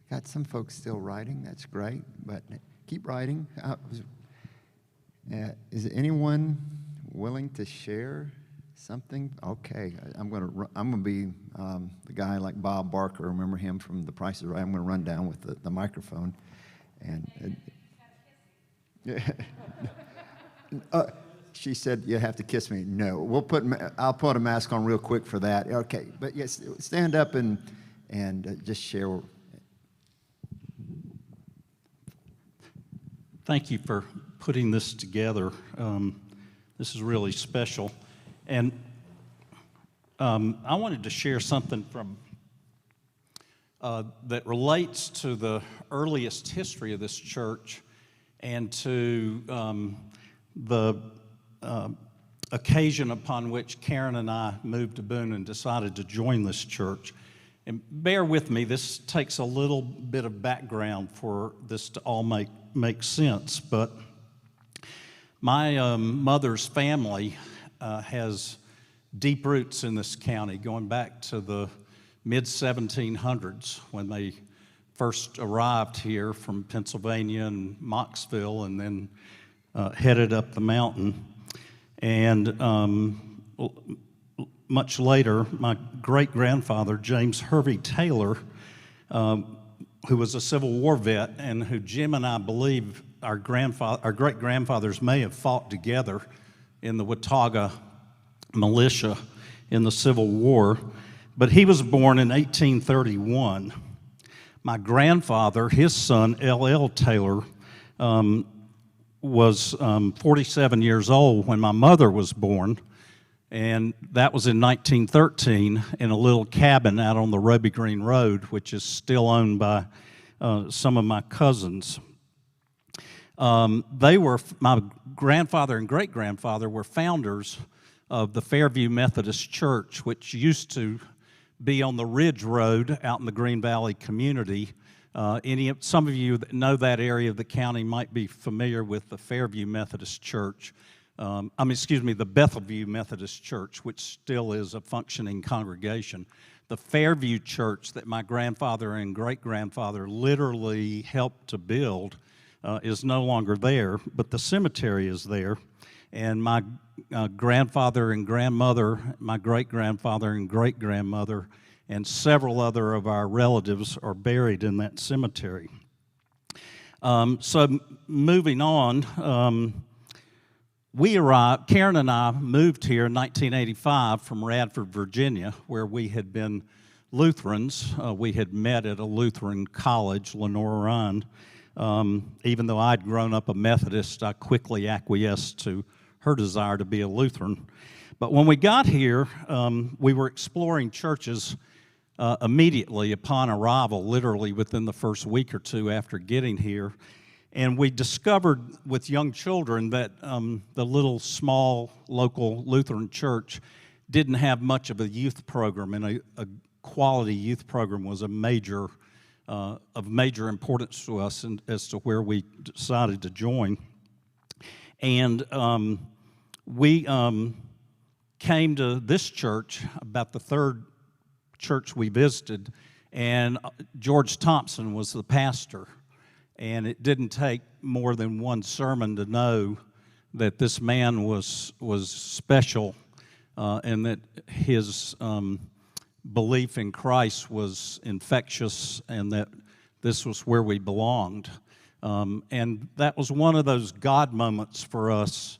Got some folks still writing. That's great, but keep writing. Is anyone willing to share Something? Okay. I'm gonna be the guy like Bob Barker. Remember him from The Price is Right? I'm gonna run down with the microphone, and she said you have to kiss me. No, I'll put a mask on real quick for that. Okay, but yes, stand up and just share. Thank you for putting this together. This is really special. And I wanted to share something from that relates to the earliest history of this church and to the occasion upon which Karen and I moved to Boone and decided to join this church. And bear with me, this takes a little bit of background for this to all make sense. But my mother's family has deep roots in this county, going back to the mid-1700s when they first arrived here from Pennsylvania and Mocksville, and then headed up the mountain. And much later, my great-grandfather, James Hervey Taylor, who was a Civil War vet and who Jim and I believe our great-grandfathers may have fought together in the Watauga militia in the Civil War, but he was born in 1831. My grandfather, his son, L.L. Taylor, was 47 years old when my mother was born, and that was in 1913 in a little cabin out on the Roby Green Road, which is still owned by some of my cousins. My grandfather and great-grandfather were founders of the Fairview Methodist Church, which used to be on the Ridge Road out in the Green Valley community. Some of you that know that area of the county might be familiar with the Fairview Methodist Church. The Bethelview Methodist Church, which still is a functioning congregation. The Fairview Church that my grandfather and great-grandfather literally helped to build is no longer there, but the cemetery is there. And my grandfather and grandmother, my great-grandfather and great-grandmother, and several other of our relatives are buried in that cemetery. So moving on, Karen and I moved here in 1985 from Radford, Virginia, where we had been Lutherans. We had met at a Lutheran college, Lenore Ryan. Even though I'd grown up a Methodist, I quickly acquiesced to her desire to be a Lutheran. But when we got here, we were exploring churches immediately upon arrival, literally within the first week or two after getting here. And we discovered with young children that the little small local Lutheran church didn't have much of a youth program, and a quality youth program was of major importance to us as to where we decided to join. And we came to this church, about the third church we visited, and George Thompson was the pastor. And it didn't take more than one sermon to know that this man was special, and that his belief in Christ was infectious, and that this was where we belonged. And that was one of those God moments for us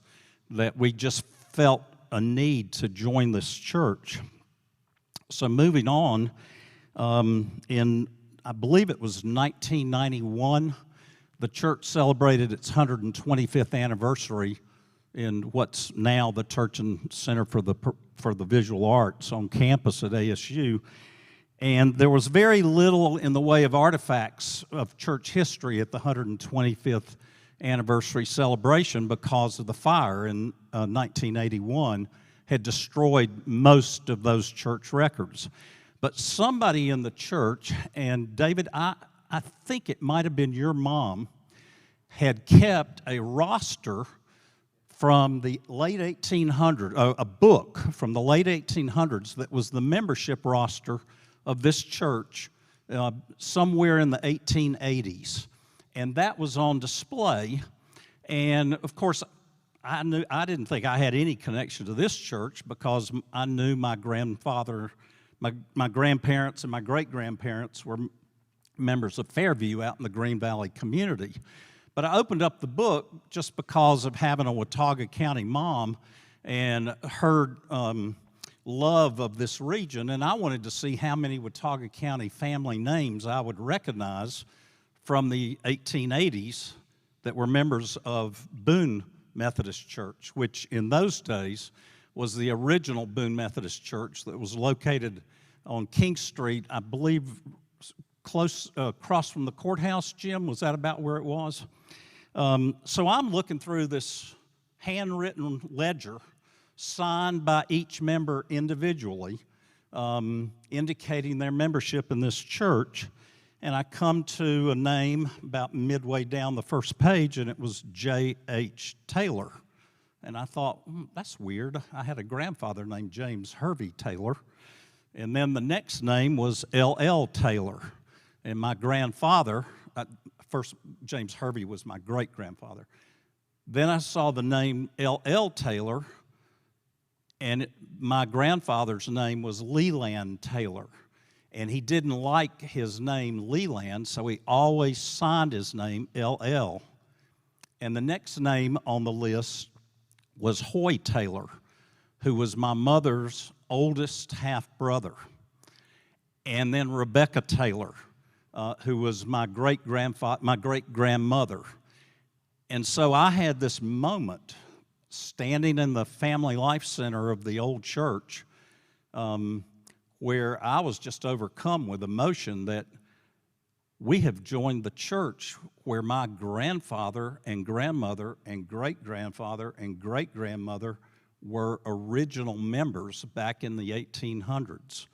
that we just felt a need to join this church. So moving on, I believe it was 1991, the church celebrated its 125th anniversary in what's now the Church and Center for the Visual Arts on campus at ASU. And there was very little in the way of artifacts of church history at the 125th anniversary celebration because of the fire in 1981 had destroyed most of those church records. But somebody in the church, and David, I think it might have been your mom, had kept a roster from the late 1800s, a book from the late 1800s that was the membership roster of this church somewhere in the 1880s. And that was on display. And of course, I didn't think I had any connection to this church because I knew my grandfather, my grandparents, and my great-grandparents were members of Fairview out in the Green Valley community. But I opened up the book just because of having a Watauga County mom and her love of this region, and I wanted to see how many Watauga County family names I would recognize from the 1880s that were members of Boone Methodist Church, which in those days was the original Boone Methodist Church that was located on King Street, I believe close across from the courthouse. Jim, was that about where it was? So I'm looking through this handwritten ledger signed by each member individually, indicating their membership in this church. And I come to a name about midway down the first page, and it was J.H. Taylor. And I thought, that's weird. I had a grandfather named James Hervey Taylor. And then the next name was L.L. Taylor. And my grandfather, first James Hervey was my great-grandfather. Then I saw the name L.L. Taylor, and my grandfather's name was Leland Taylor. And he didn't like his name Leland, so he always signed his name L.L. And the next name on the list was Hoy Taylor, who was my mother's oldest half-brother. And then Rebecca Taylor, who was my great-grandmother. And so I had this moment standing in the Family Life Center of the old church, where I was just overcome with emotion that we have joined the church where my grandfather and grandmother and great-grandfather and great-grandmother were original members back in the 1800s.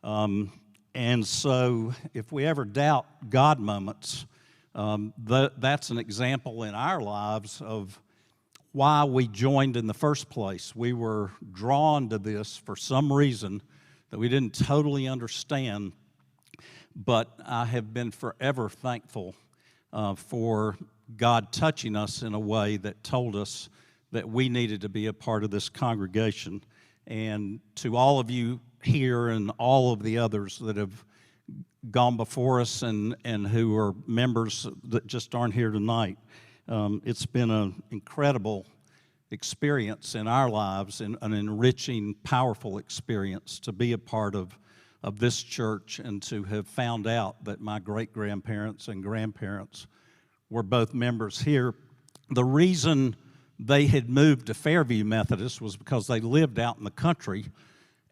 And so if we ever doubt God moments, that's an example in our lives of why we joined in the first place. We were drawn to this for some reason that we didn't totally understand, but I have been forever thankful for God touching us in a way that told us that we needed to be a part of this congregation. And to all of you here and all of the others that have gone before us and who are members that just aren't here tonight, it's been an incredible experience in our lives, and an enriching, powerful experience to be a part of this church and to have found out that my great-grandparents and grandparents were both members here. The reason they had moved to Fairview Methodist was because they lived out in the country,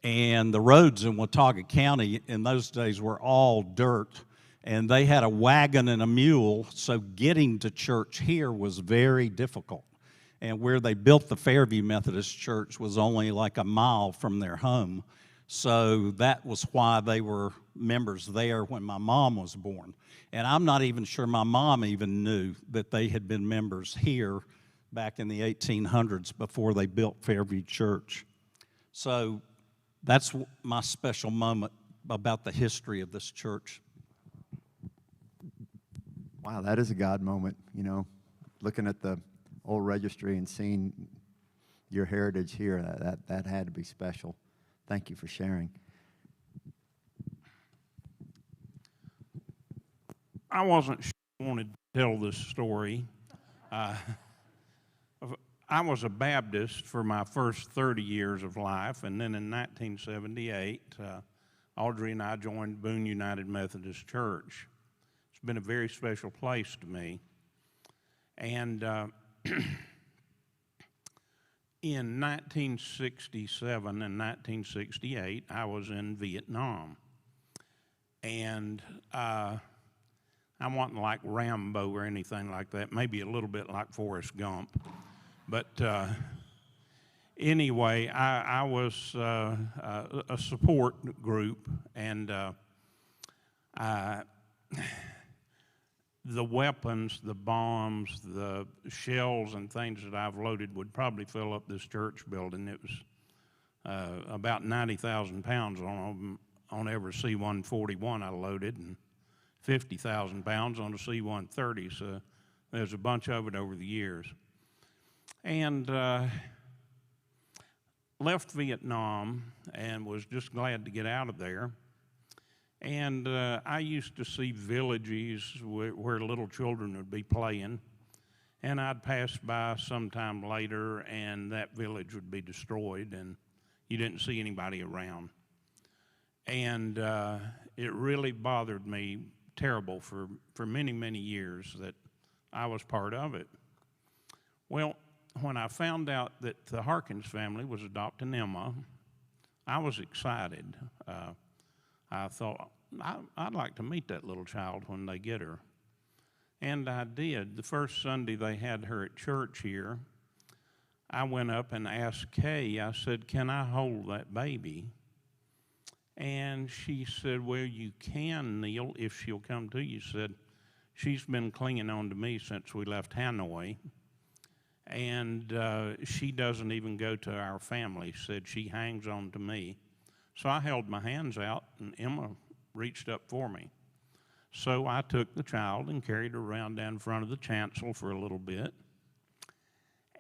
and the roads in Watauga County in those days were all dirt, and they had a wagon and a mule, so getting to church here was very difficult. And where they built the Fairview Methodist Church was only like a mile from their home. So that was why they were members there when my mom was born. And I'm not even sure my mom even knew that they had been members here back in the 1800s before they built Fairview Church. So that's my special moment about the history of this church. Wow, that is a God moment, looking at the old registry and seeing your heritage here. That had to be special. Thank you for sharing. I wasn't sure I wanted to tell this story. I was a Baptist for my first 30 years of life, and then in 1978, Audrey and I joined Boone United Methodist Church. It's been a very special place to me. And in 1967 and 1968, I was in Vietnam. And I wasn't like Rambo or anything like that, maybe a little bit like Forrest Gump. But anyway, I was a support group, and the weapons, the bombs, the shells and things that I've loaded would probably fill up this church building. It was about 90,000 pounds on every C-141 I loaded, and 50,000 pounds on a C-130, so there's a bunch of it over the years. and left Vietnam and was just glad to get out of there. And I used to see villages where little children would be playing, and I'd pass by sometime later and that village would be destroyed and you didn't see anybody around. And it really bothered me terrible for many, many years that I was part of it. Well, when I found out that the Harkins family was adopting Emma, I was excited. I thought, I'd like to meet that little child when they get her. And I did. The first Sunday they had her at church here, I went up and asked Kay, I said, can I hold that baby? And she said, well, you can, Neil, if she'll come to you. Said, she's been clinging on to me since we left Hanoi. And she doesn't even go to our family. Said she hangs on to me. So I held my hands out, and Emma reached up for me. So I took the child and carried her around down in front of the chancel for a little bit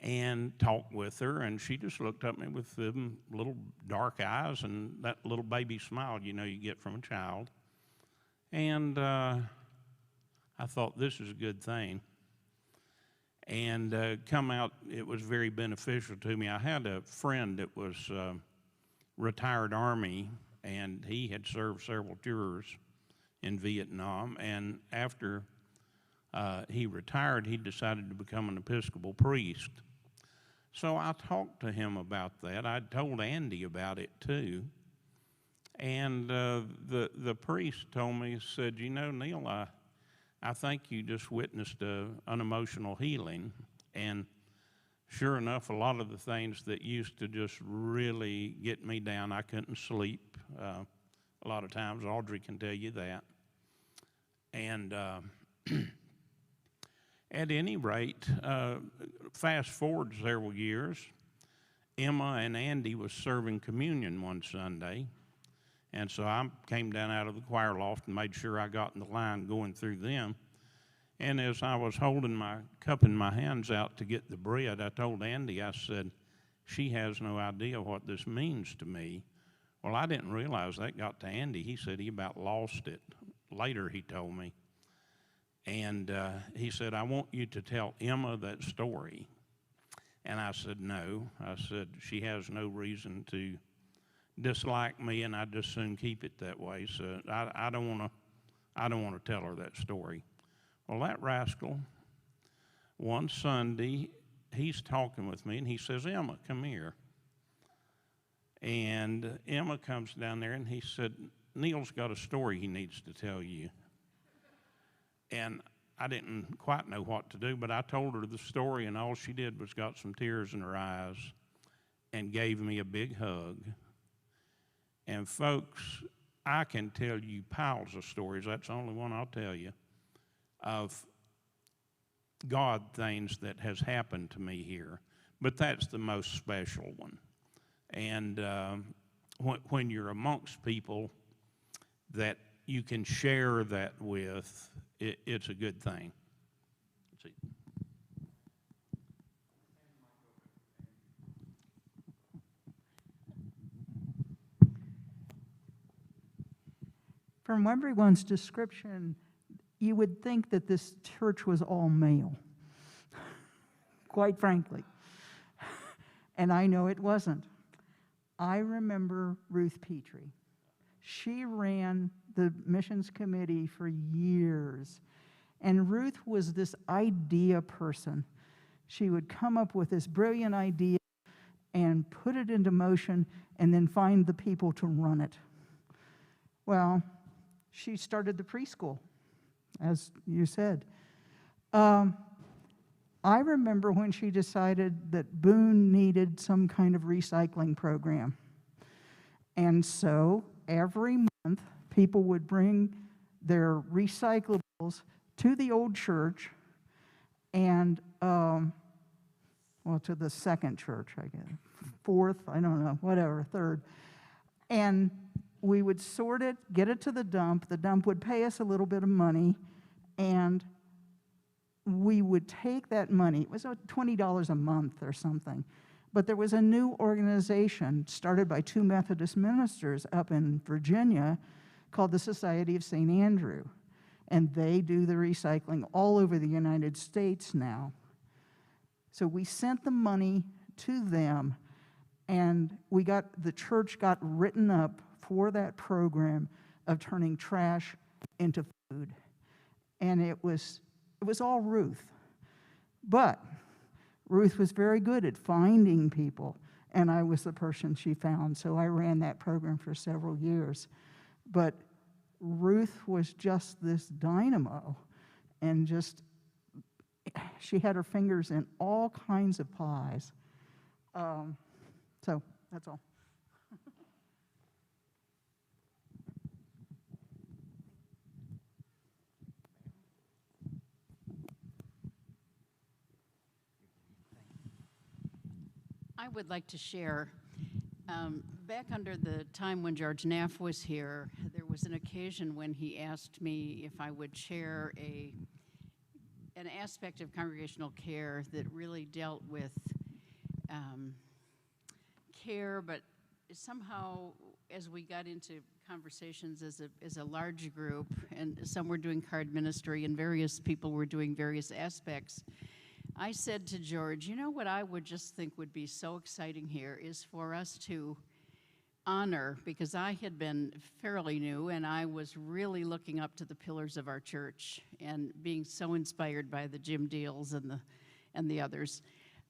and talked with her, and she just looked at me with them little dark eyes and that little baby smile you get from a child. And I thought, this is a good thing. And come out, it was very beneficial to me. I had a friend that was retired Army, and he had served several tours in Vietnam, and after he retired, he decided to become an Episcopal priest. So I talked to him about that. I told Andy about it too. And the priest told me, said, Neil, I think you just witnessed an unemotional healing. And sure enough, a lot of the things that used to just really get me down, I couldn't sleep a lot of times. Audrey can tell you that. And at any rate, fast forward several years, Emma and Andy was serving communion one Sunday. And so I came down out of the choir loft and made sure I got in the line going through them. And as I was holding my cup in my hands out to get the bread, I told Andy, I said, she has no idea what this means to me. Well, I didn't realize that got to Andy. He said he about lost it. Later, he told me. And he said, I want you to tell Emma that story. And I said, no. I said, she has no reason to dislike me, and I'd just soon keep it that way. So I don't want to tell her that story. Well, that rascal, one Sunday, he's talking with me, and he says, Emma, come here. And Emma comes down there, and he said, Neil's got a story he needs to tell you. And I didn't quite know what to do, but I told her the story, and all she did was got some tears in her eyes and gave me a big hug. And folks, I can tell you piles of stories. That's the only one I'll tell you of God things that has happened to me here. But that's the most special one. And when you're amongst people that you can share that with, it's a good thing. Let's see. From everyone's description, you would think that this church was all male, quite frankly. And I know it wasn't. I remember Ruth Petrie. She ran the missions committee for years. And Ruth was this idea person. She would come up with this brilliant idea and put it into motion and then find the people to run it. Well, she started the preschool, as you said. I remember when she decided that Boone needed some kind of recycling program. And so every month, people would bring their recyclables to the old church and, to the second church, I guess, fourth, I don't know, whatever, third. And we would sort it, get it to the dump. The dump would pay us a little bit of money, and we would take that money, it was $20 a month or something, but there was a new organization started by 2 Methodist ministers up in Virginia called the Society of St. Andrew, and they do the recycling all over the United States now. So we sent the money to them, and the church got written up for that program of turning trash into food. And it was all Ruth. But Ruth was very good at finding people, and I was the person she found, so I ran that program for several years. But Ruth was just this dynamo, and she had her fingers in all kinds of pies. So that's all. I would like to share, back under the time when George Knapp was here, there was an occasion when he asked me if I would share an aspect of congregational care that really dealt with care, but somehow as we got into conversations as a large group, and some were doing card ministry and various people were doing various aspects, I said to George, you know what I would just think would be so exciting here is for us to honor, because I had been fairly new and I was really looking up to the pillars of our church and being so inspired by the Jim Deals and the others.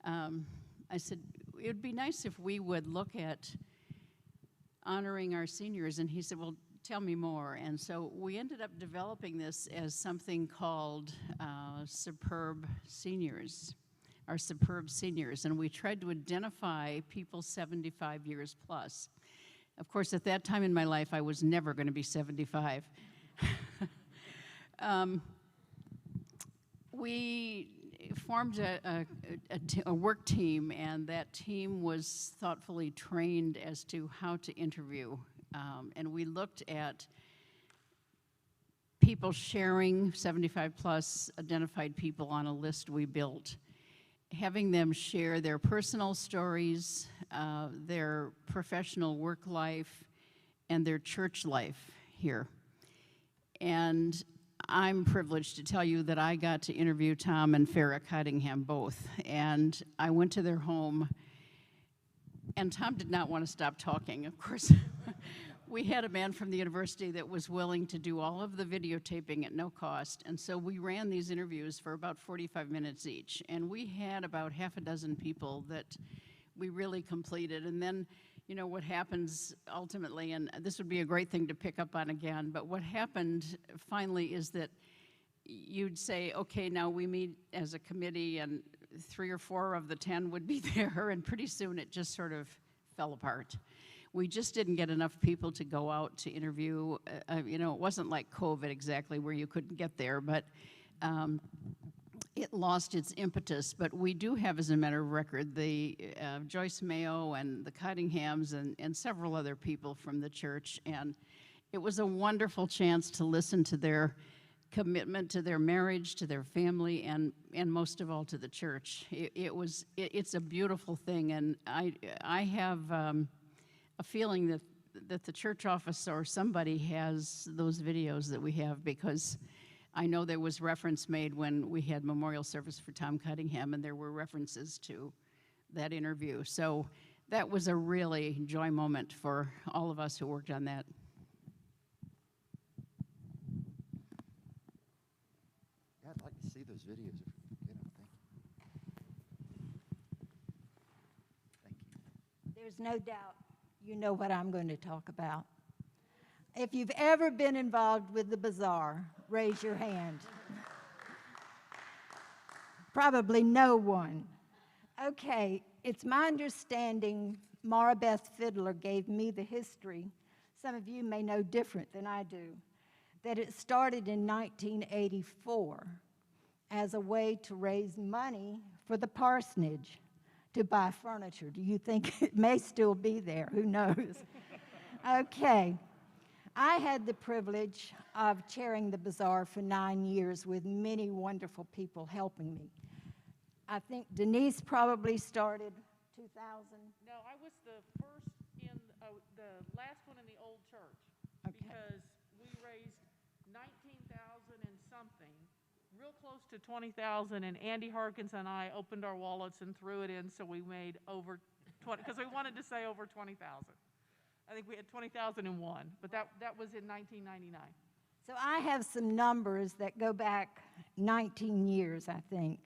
I said, it would be nice if we would look at honoring our seniors. And he said, well, tell me more. And so we ended up developing this as something called Superb Seniors, our Superb Seniors. And we tried to identify people 75 years plus. Of course, at that time in my life, I was never going to be 75. We formed a work team, and that team was thoughtfully trained as to how to interview. And we looked at people sharing 75 plus identified people on a list we built, having them share their personal stories, their professional work life, and their church life here. And I'm privileged to tell you that I got to interview Tom and Farrah Cottingham both. And I went to their home, and Tom did not want to stop talking, of course. We had a man from the university that was willing to do all of the videotaping at no cost, and so we ran these interviews for about 45 minutes each, and we had about half a dozen people that we really completed. And then, you know, what happens ultimately, and this would be a great thing to pick up on again, but what happened finally is that you'd say, okay, now we meet as a committee, and 3 or 4 of the 10 would be there, and pretty soon it just sort of fell apart. We just didn't get enough people to go out to interview. You know, it wasn't like COVID exactly where you couldn't get there, but it lost its impetus. But we do have, as a matter of record, the Joyce Mayo and the Cottinghams and several other people from the church. And it was a wonderful chance to listen to their commitment to their marriage, to their family, and most of all to the church. It's a beautiful thing, and I have a feeling that the church office or somebody has those videos that we have, because I know there was reference made when we had memorial service for Tom Cottingham, and there were references to that interview. So that was a really joy moment for all of us who worked on that. Yeah, I'd like to see those videos if we can get them. Thank you. There's no doubt you know what I'm going to talk about. If you've ever been involved with the bazaar, raise your hand. Probably no one. Okay, it's my understanding Mara Beth Fiddler gave me the history. Some of you may know different than I do, that it started in 1984 as a way to raise money for the parsonage to buy furniture. Do you think it may still be there? Who knows? Okay. I had the privilege of chairing the bazaar for 9 years with many wonderful people helping me. I think Denise probably started 2000. No, I was the first in the last one in the old church. Okay. Because we raised 19,000 and something, real close to 20,000, and Andy Harkins and I opened our wallets and threw it in, so we made over 20, because we wanted to say over 20,000. I think we had 20,001, but that was in 1999. So I have some numbers that go back 19 years, I think.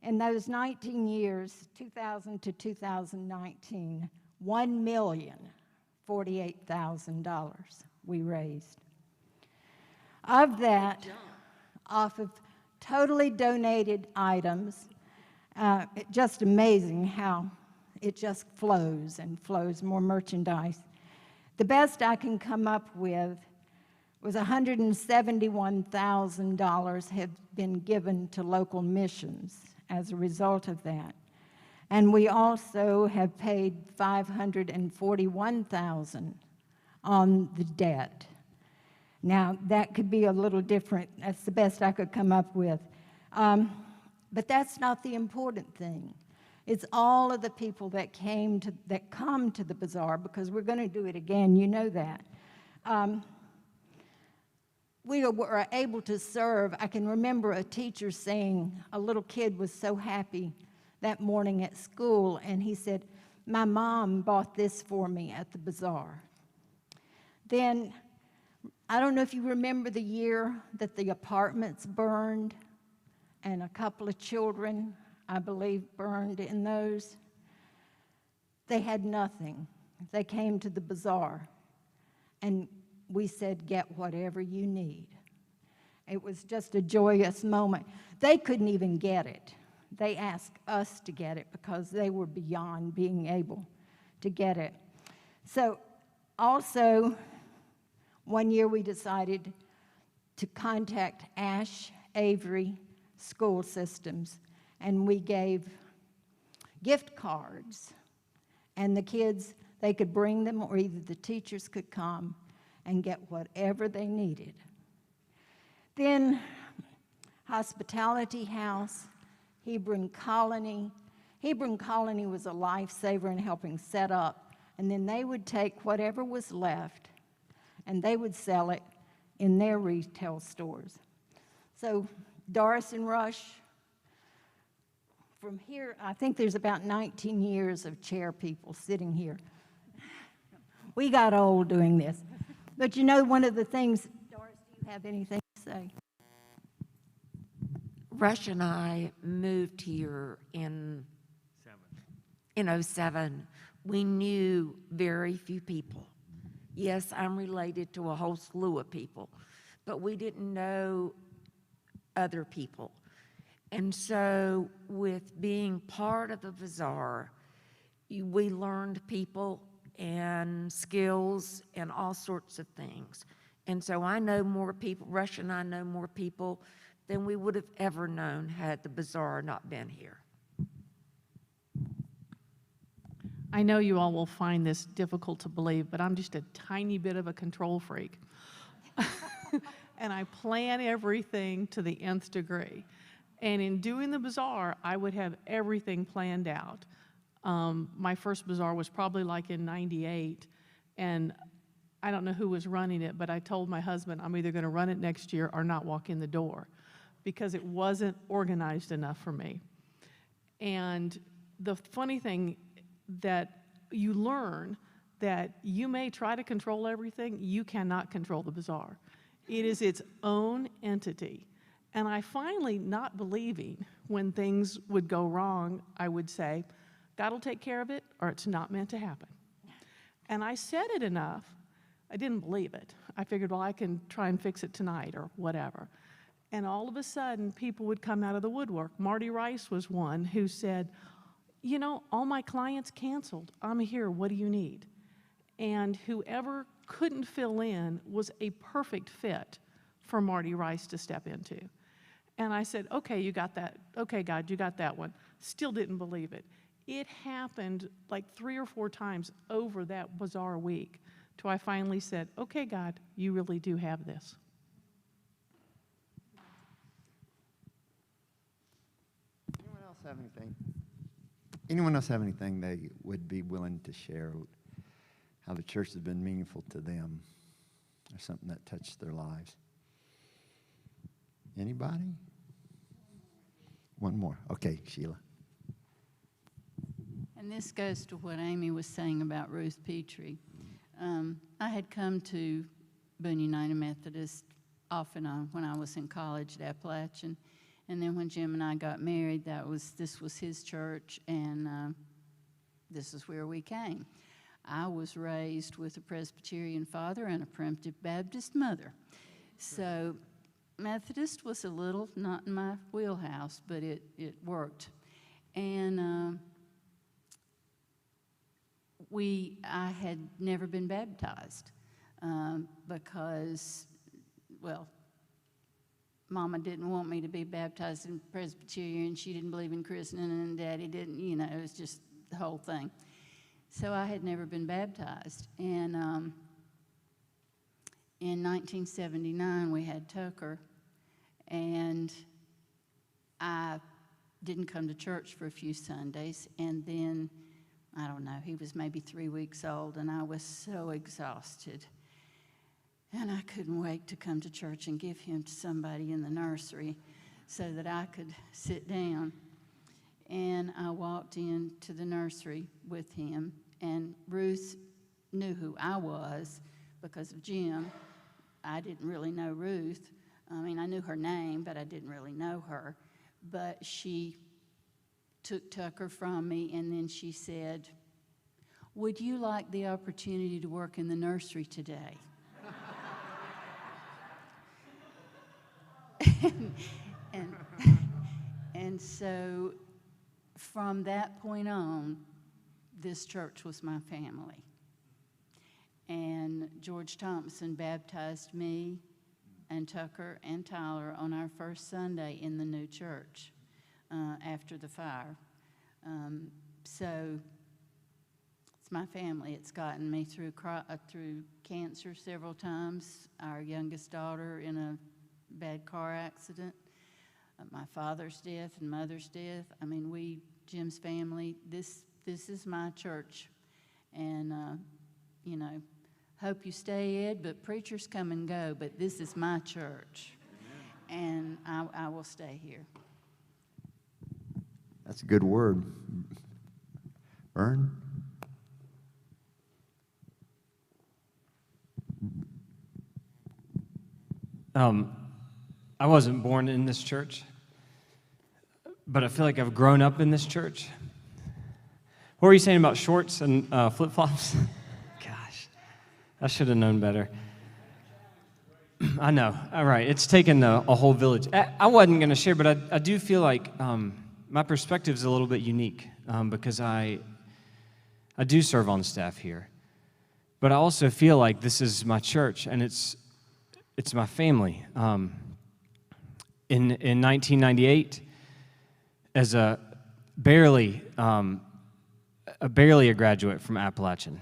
In those 19 years, 2000 to 2019, $1,048,000 we raised. Of that, off of totally donated items, just amazing how it just flows and flows, more merchandise. The best I can come up with was $171,000 have been given to local missions as a result of that. And we also have paid $541,000 on the debt. Now, that could be a little different. That's the best I could come up with. But that's not the important thing. It's all of the people that come to the bazaar, because we're going to do it again, you know that. We were able to serve. I can remember a teacher saying a little kid was so happy that morning at school, and he said, "My mom bought this for me at the bazaar." Then, I don't know if you remember the year that the apartments burned, and a couple of children, I believe, burned in those. They had nothing. They came to the bazaar, and we said, "Get whatever you need." It was just a joyous moment. They couldn't even get it. They asked us to get it because they were beyond being able to get it. So also, one year we decided to contact Ash Avery School Systems, and we gave gift cards. And the kids, they could bring them, or either the teachers could come and get whatever they needed. Then Hospitality House, Hebron Colony. Hebron Colony was a lifesaver in helping set up, and then they would take whatever was left and they would sell it in their retail stores. So Doris and Rush, from here, I think there's about 19 years of chair people sitting here. We got old doing this. But you know, one of the things, Doris, do you have anything to say? Rush and I moved here in 07. We knew very few people. Yes, I'm related to a whole slew of people, but we didn't know other people. And so with being part of the bazaar, we learned people and skills and all sorts of things. And so I know more people, Rush and I know more people than we would have ever known had the bazaar not been here. I know you all will find this difficult to believe, but I'm just a tiny bit of a control freak. And I plan everything to the nth degree. And in doing the bazaar, I would have everything planned out. My first bazaar was probably like in 98, and I don't know who was running it, but I told my husband I'm either going to run it next year or not walk in the door, because it wasn't organized enough for me. And the funny thing that you learn that you may try to control everything, you cannot control the bazaar. It is its own entity. And I finally, not believing when things would go wrong, I would say, God will take care of it, or it's not meant to happen. And I said it enough, I didn't believe it. I figured, well, I can try and fix it tonight or whatever. And all of a sudden, people would come out of the woodwork. Marty Rice was one who said, you know, all my clients canceled. I'm here, what do you need? And whoever couldn't fill in was a perfect fit for Marty Rice to step into. And I said, okay, you got that. Okay, God, you got that one. Still didn't believe it. It happened like 3 or 4 times over that bazaar week till I finally said, okay, God, you really do have this. Anyone else have anything? Anyone else have anything they would be willing to share, how the church has been meaningful to them, or something that touched their lives? Anybody? One more. Okay, Sheila. And this goes to what Amy was saying about Ruth Petrie. I had come to Boone United Methodist off and on when I was in college at Appalachian. And then when Jim and I got married, this was his church, and this is where we came. I was raised with a Presbyterian father and a Primitive Baptist mother. So Methodist was a little not in my wheelhouse, but it worked. And I had never been baptized because, well, Mama didn't want me to be baptized in Presbyterian. She didn't believe in christening, and Daddy didn't, it was just the whole thing. So I had never been baptized. And in 1979, we had Tucker, and I didn't come to church for a few Sundays, and then, I don't know, he was maybe 3 weeks old, and I was so exhausted. And I couldn't wait to come to church and give him to somebody in the nursery so that I could sit down. And I walked into the nursery with him, and Ruth knew who I was because of Jim. I didn't really know Ruth. I mean, I knew her name, but I didn't really know her. But she took Tucker from me, and then she said, "Would you like the opportunity to work in the nursery today?" and so from that point on, this church was my family. And George Thompson baptized me and Tucker and Tyler on our first Sunday in the new church after the fire. So it's my family. It's gotten me through cancer several times, our youngest daughter in a bad car accident, my father's death and mother's death. I mean, Jim's family, this is my church. And, hope you stay, Ed, but preachers come and go, but this is my church. Amen. And I will stay here. That's a good word. Vern? I wasn't born in this church, but I feel like I've grown up in this church. What were you saying about shorts and flip-flops? Gosh, I should have known better. I know. All right, it's taken a whole village. I wasn't going to share, but I do feel like my perspective is a little bit unique because I do serve on staff here. But I also feel like this is my church, and it's my family. In 1998, as a barely a graduate from Appalachian,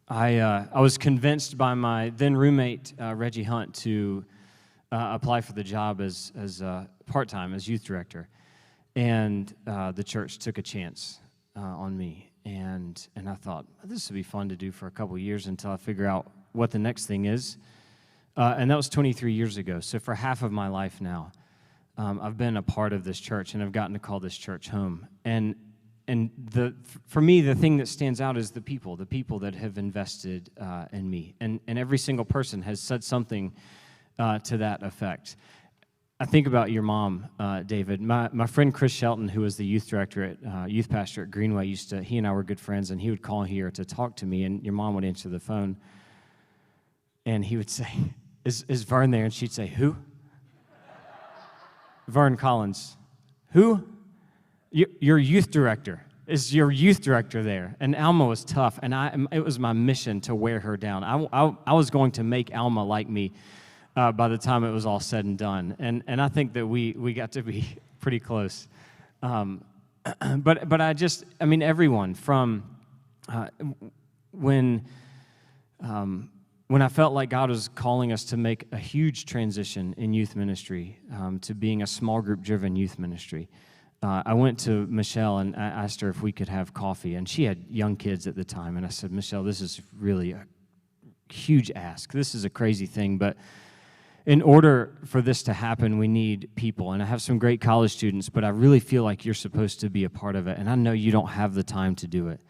I was convinced by my then roommate Reggie Hunt to apply for the job as part-time as youth director, and the church took a chance on me, and I thought this would be fun to do for a couple years until I figure out what the next thing is. And that was 23 years ago. So for half of my life now, I've been a part of this church, and I've gotten to call this church home. And for me, the thing that stands out is the people that have invested in me. And every single person has said something to that effect. I think about your mom, David. My friend Chris Shelton, who was the youth director youth pastor at Greenway, he and I were good friends, and he would call here to talk to me, and your mom would answer the phone. And he would say, is Vern there? And she'd say, who? Vern Collins. Who? Your youth director. Is your youth director there? And Alma was tough, and it was my mission to wear her down. I was going to make Alma like me by the time it was all said and done. And I think that we got to be pretty close. But everyone from... when I felt like God was calling us to make a huge transition in youth ministry, to being a small group driven youth ministry, I went to Michelle and I asked her if we could have coffee. And she had young kids at the time. And I said, Michelle, this is really a huge ask. This is a crazy thing. But in order for this to happen, we need people. And I have some great college students, but I really feel like you're supposed to be a part of it. And I know you don't have the time to do it.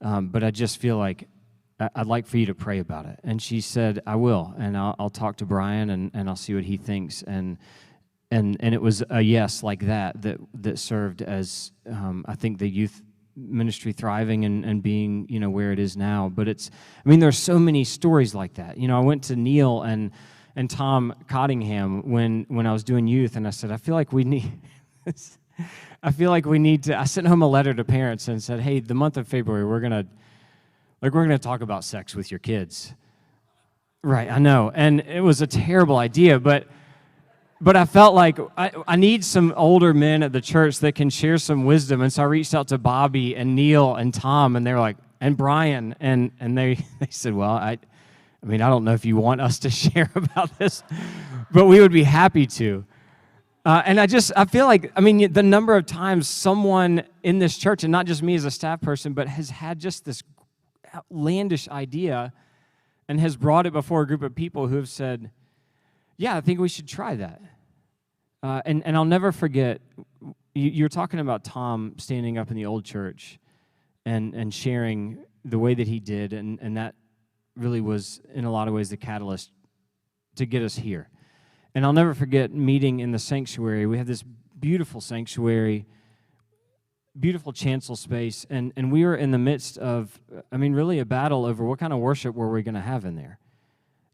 But I just feel like I'd like for you to pray about it. And she said, I will. And I'll talk to Brian and I'll see what he thinks. And it was a yes like that served as, I think, the youth ministry thriving and being, where it is now. But there's so many stories like that. I went to Neil and Tom Cottingham when I was doing youth, and I said, I feel like we need to, I sent home a letter to parents and said, hey, the month of February, we're going to talk about sex with your kids. Right, I know. And it was a terrible idea, but I felt like I need some older men at the church that can share some wisdom. And so I reached out to Bobby and Neil and Tom, and they were like, and Brian, and they said, well, I don't know if you want us to share about this, but we would be happy to. And I feel like, the number of times someone in this church, and not just me as a staff person, but has had just this outlandish idea and has brought it before a group of people who have said, yeah, I think we should try that. And I'll never forget, you were talking about Tom standing up in the old church and sharing the way that he did, and that really was, in a lot of ways, the catalyst to get us here. And I'll never forget meeting in the sanctuary. We have this beautiful sanctuary, beautiful chancel space, and we were in the midst of, really a battle over what kind of worship were we going to have in there.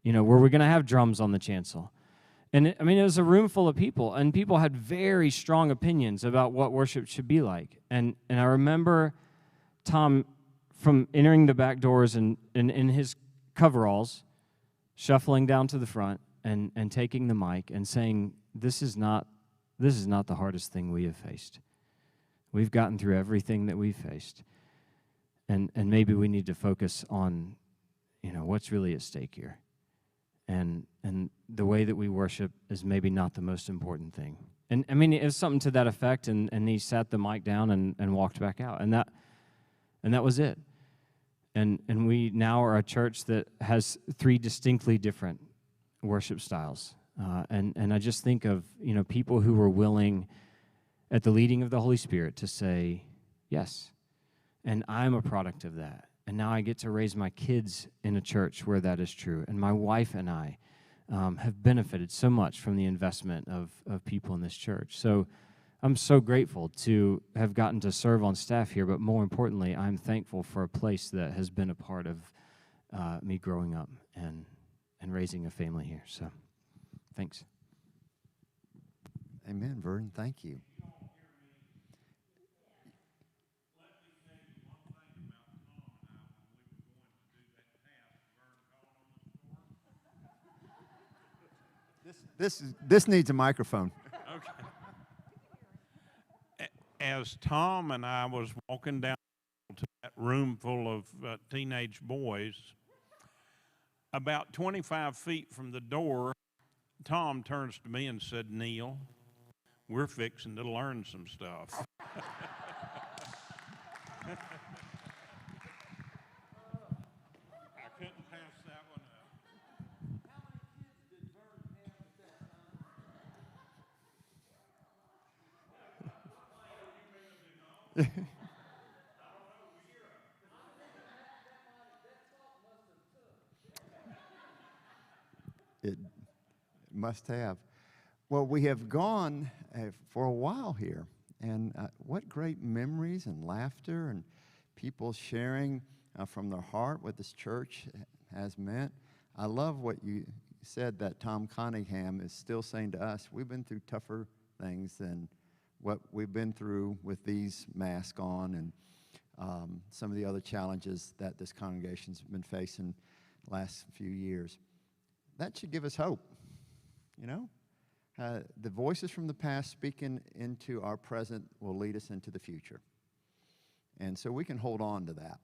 Were we going to have drums on the chancel? And it was a room full of people, and people had very strong opinions about what worship should be like. And I remember Tom, from entering the back doors and in his coveralls, shuffling down to the front and taking the mic and saying, this is not the hardest thing we have faced. We've gotten through everything that we've faced. And maybe we need to focus on, what's really at stake here. And the way that we worship is maybe not the most important thing. And it was something to that effect, and he sat the mic down and walked back out. And that was it. And we now are a church that has 3 distinctly different worship styles. And I just think of, people who were willing, at the leading of the Holy Spirit, to say, yes. And I'm a product of that. And now I get to raise my kids in a church where that is true. And my wife and I have benefited so much from the investment of people in this church. So I'm so grateful to have gotten to serve on staff here, but more importantly, I'm thankful for a place that has been a part of me growing up and raising a family here. So thanks. Amen, Vernon. Thank you. This needs a microphone. Okay. As Tom and I was walking down to that room full of teenage boys, about 25 feet from the door, Tom turns to me and said, Neil, we're fixing to learn some stuff. I couldn't pass that one up. It must have. Well, we have gone for a while here, and what great memories and laughter and people sharing from their heart what this church has meant. I love what you said, that Tom Cunningham is still saying to us, we've been through tougher things than what we've been through with these masks on and some of the other challenges that this congregation's been facing the last few years. That should give us hope, the voices from the past speaking into our present will lead us into the future. And so we can hold on to that.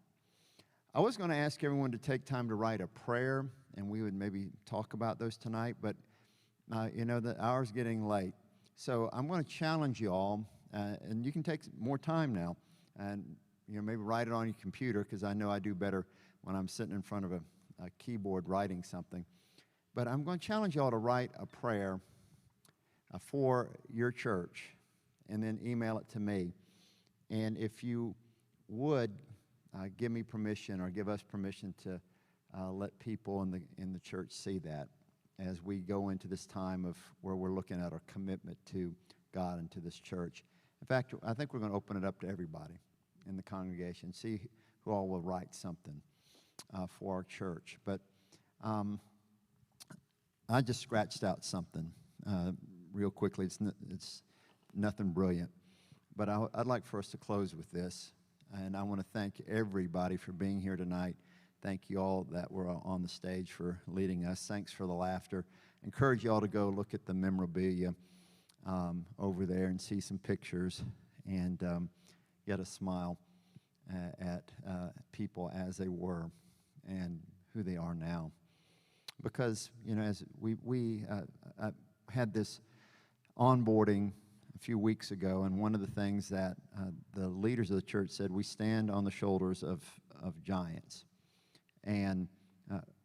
I was going to ask everyone to take time to write a prayer, and we would maybe talk about those tonight, but the hour's getting late. So I'm going to challenge you all, and you can take more time now, and maybe write it on your computer, because I know I do better when I'm sitting in front of a keyboard writing something. But I'm going to challenge you all to write a prayer for your church, and then email it to me. And if you would give me permission, or give us permission to let people in the church see that as we go into this time of where we're looking at our commitment to God and to this church. In fact, I think we're going to open it up to everybody in the congregation, see who all will write something for our church. But I just scratched out something real quickly. It's nothing brilliant. But I'd like for us to close with this. And I want to thank everybody for being here tonight. Thank you all that were on the stage for leading us. Thanks for the laughter. Encourage you all to go look at the memorabilia over there and see some pictures and get a smile at people as they were and who they are now. Because, as we had this onboarding a few weeks ago, and one of the things that the leaders of the church said, we stand on the shoulders of giants. And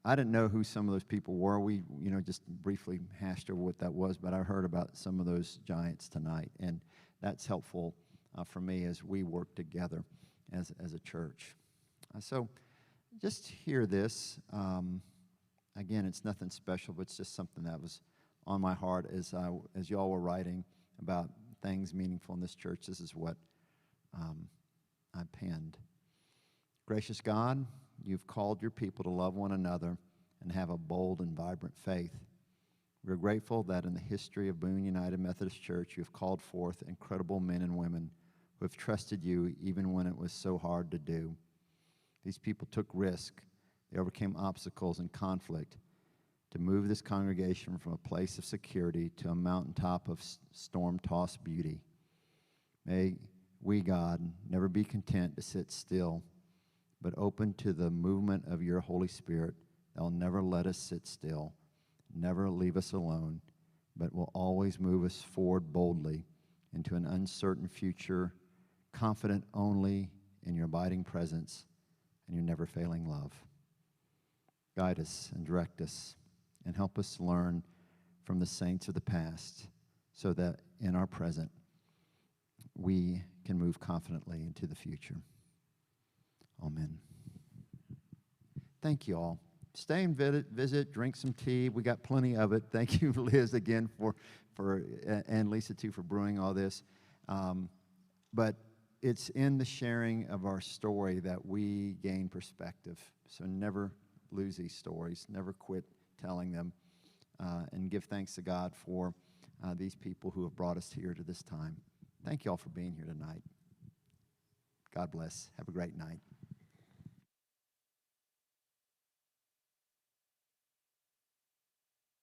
I didn't know who some of those people were. We, just briefly hashed over what that was, but I heard about some of those giants tonight, and that's helpful for me as we work together as a church. So just hear this. Again, it's nothing special, but it's just something that was on my heart as y'all were writing about things meaningful in this church. This is what I penned. Gracious God, you've called your people to love one another and have a bold and vibrant faith. We're grateful that in the history of Boone United Methodist Church, you have called forth incredible men and women who have trusted you even when it was so hard to do. These people took risk. They overcame obstacles and conflict to move this congregation from a place of security to a mountaintop of storm-tossed beauty. May we, God, never be content to sit still, but open to the movement of your Holy Spirit that will never let us sit still, never leave us alone, but will always move us forward boldly into an uncertain future, confident only in your abiding presence and your never-failing love. Guide us and direct us, and help us learn from the saints of the past so that in our present we can move confidently into the future. Amen. Thank you all. Stay and visit, drink some tea. We got plenty of it. Thank you, Liz, again, and Lisa, too, for brewing all this. But it's in the sharing of our story that we gain perspective. So never lose these stories. Never quit telling them, and give thanks to God for these people who have brought us here to this time. Thank you all for being here tonight. God bless. Have a great night.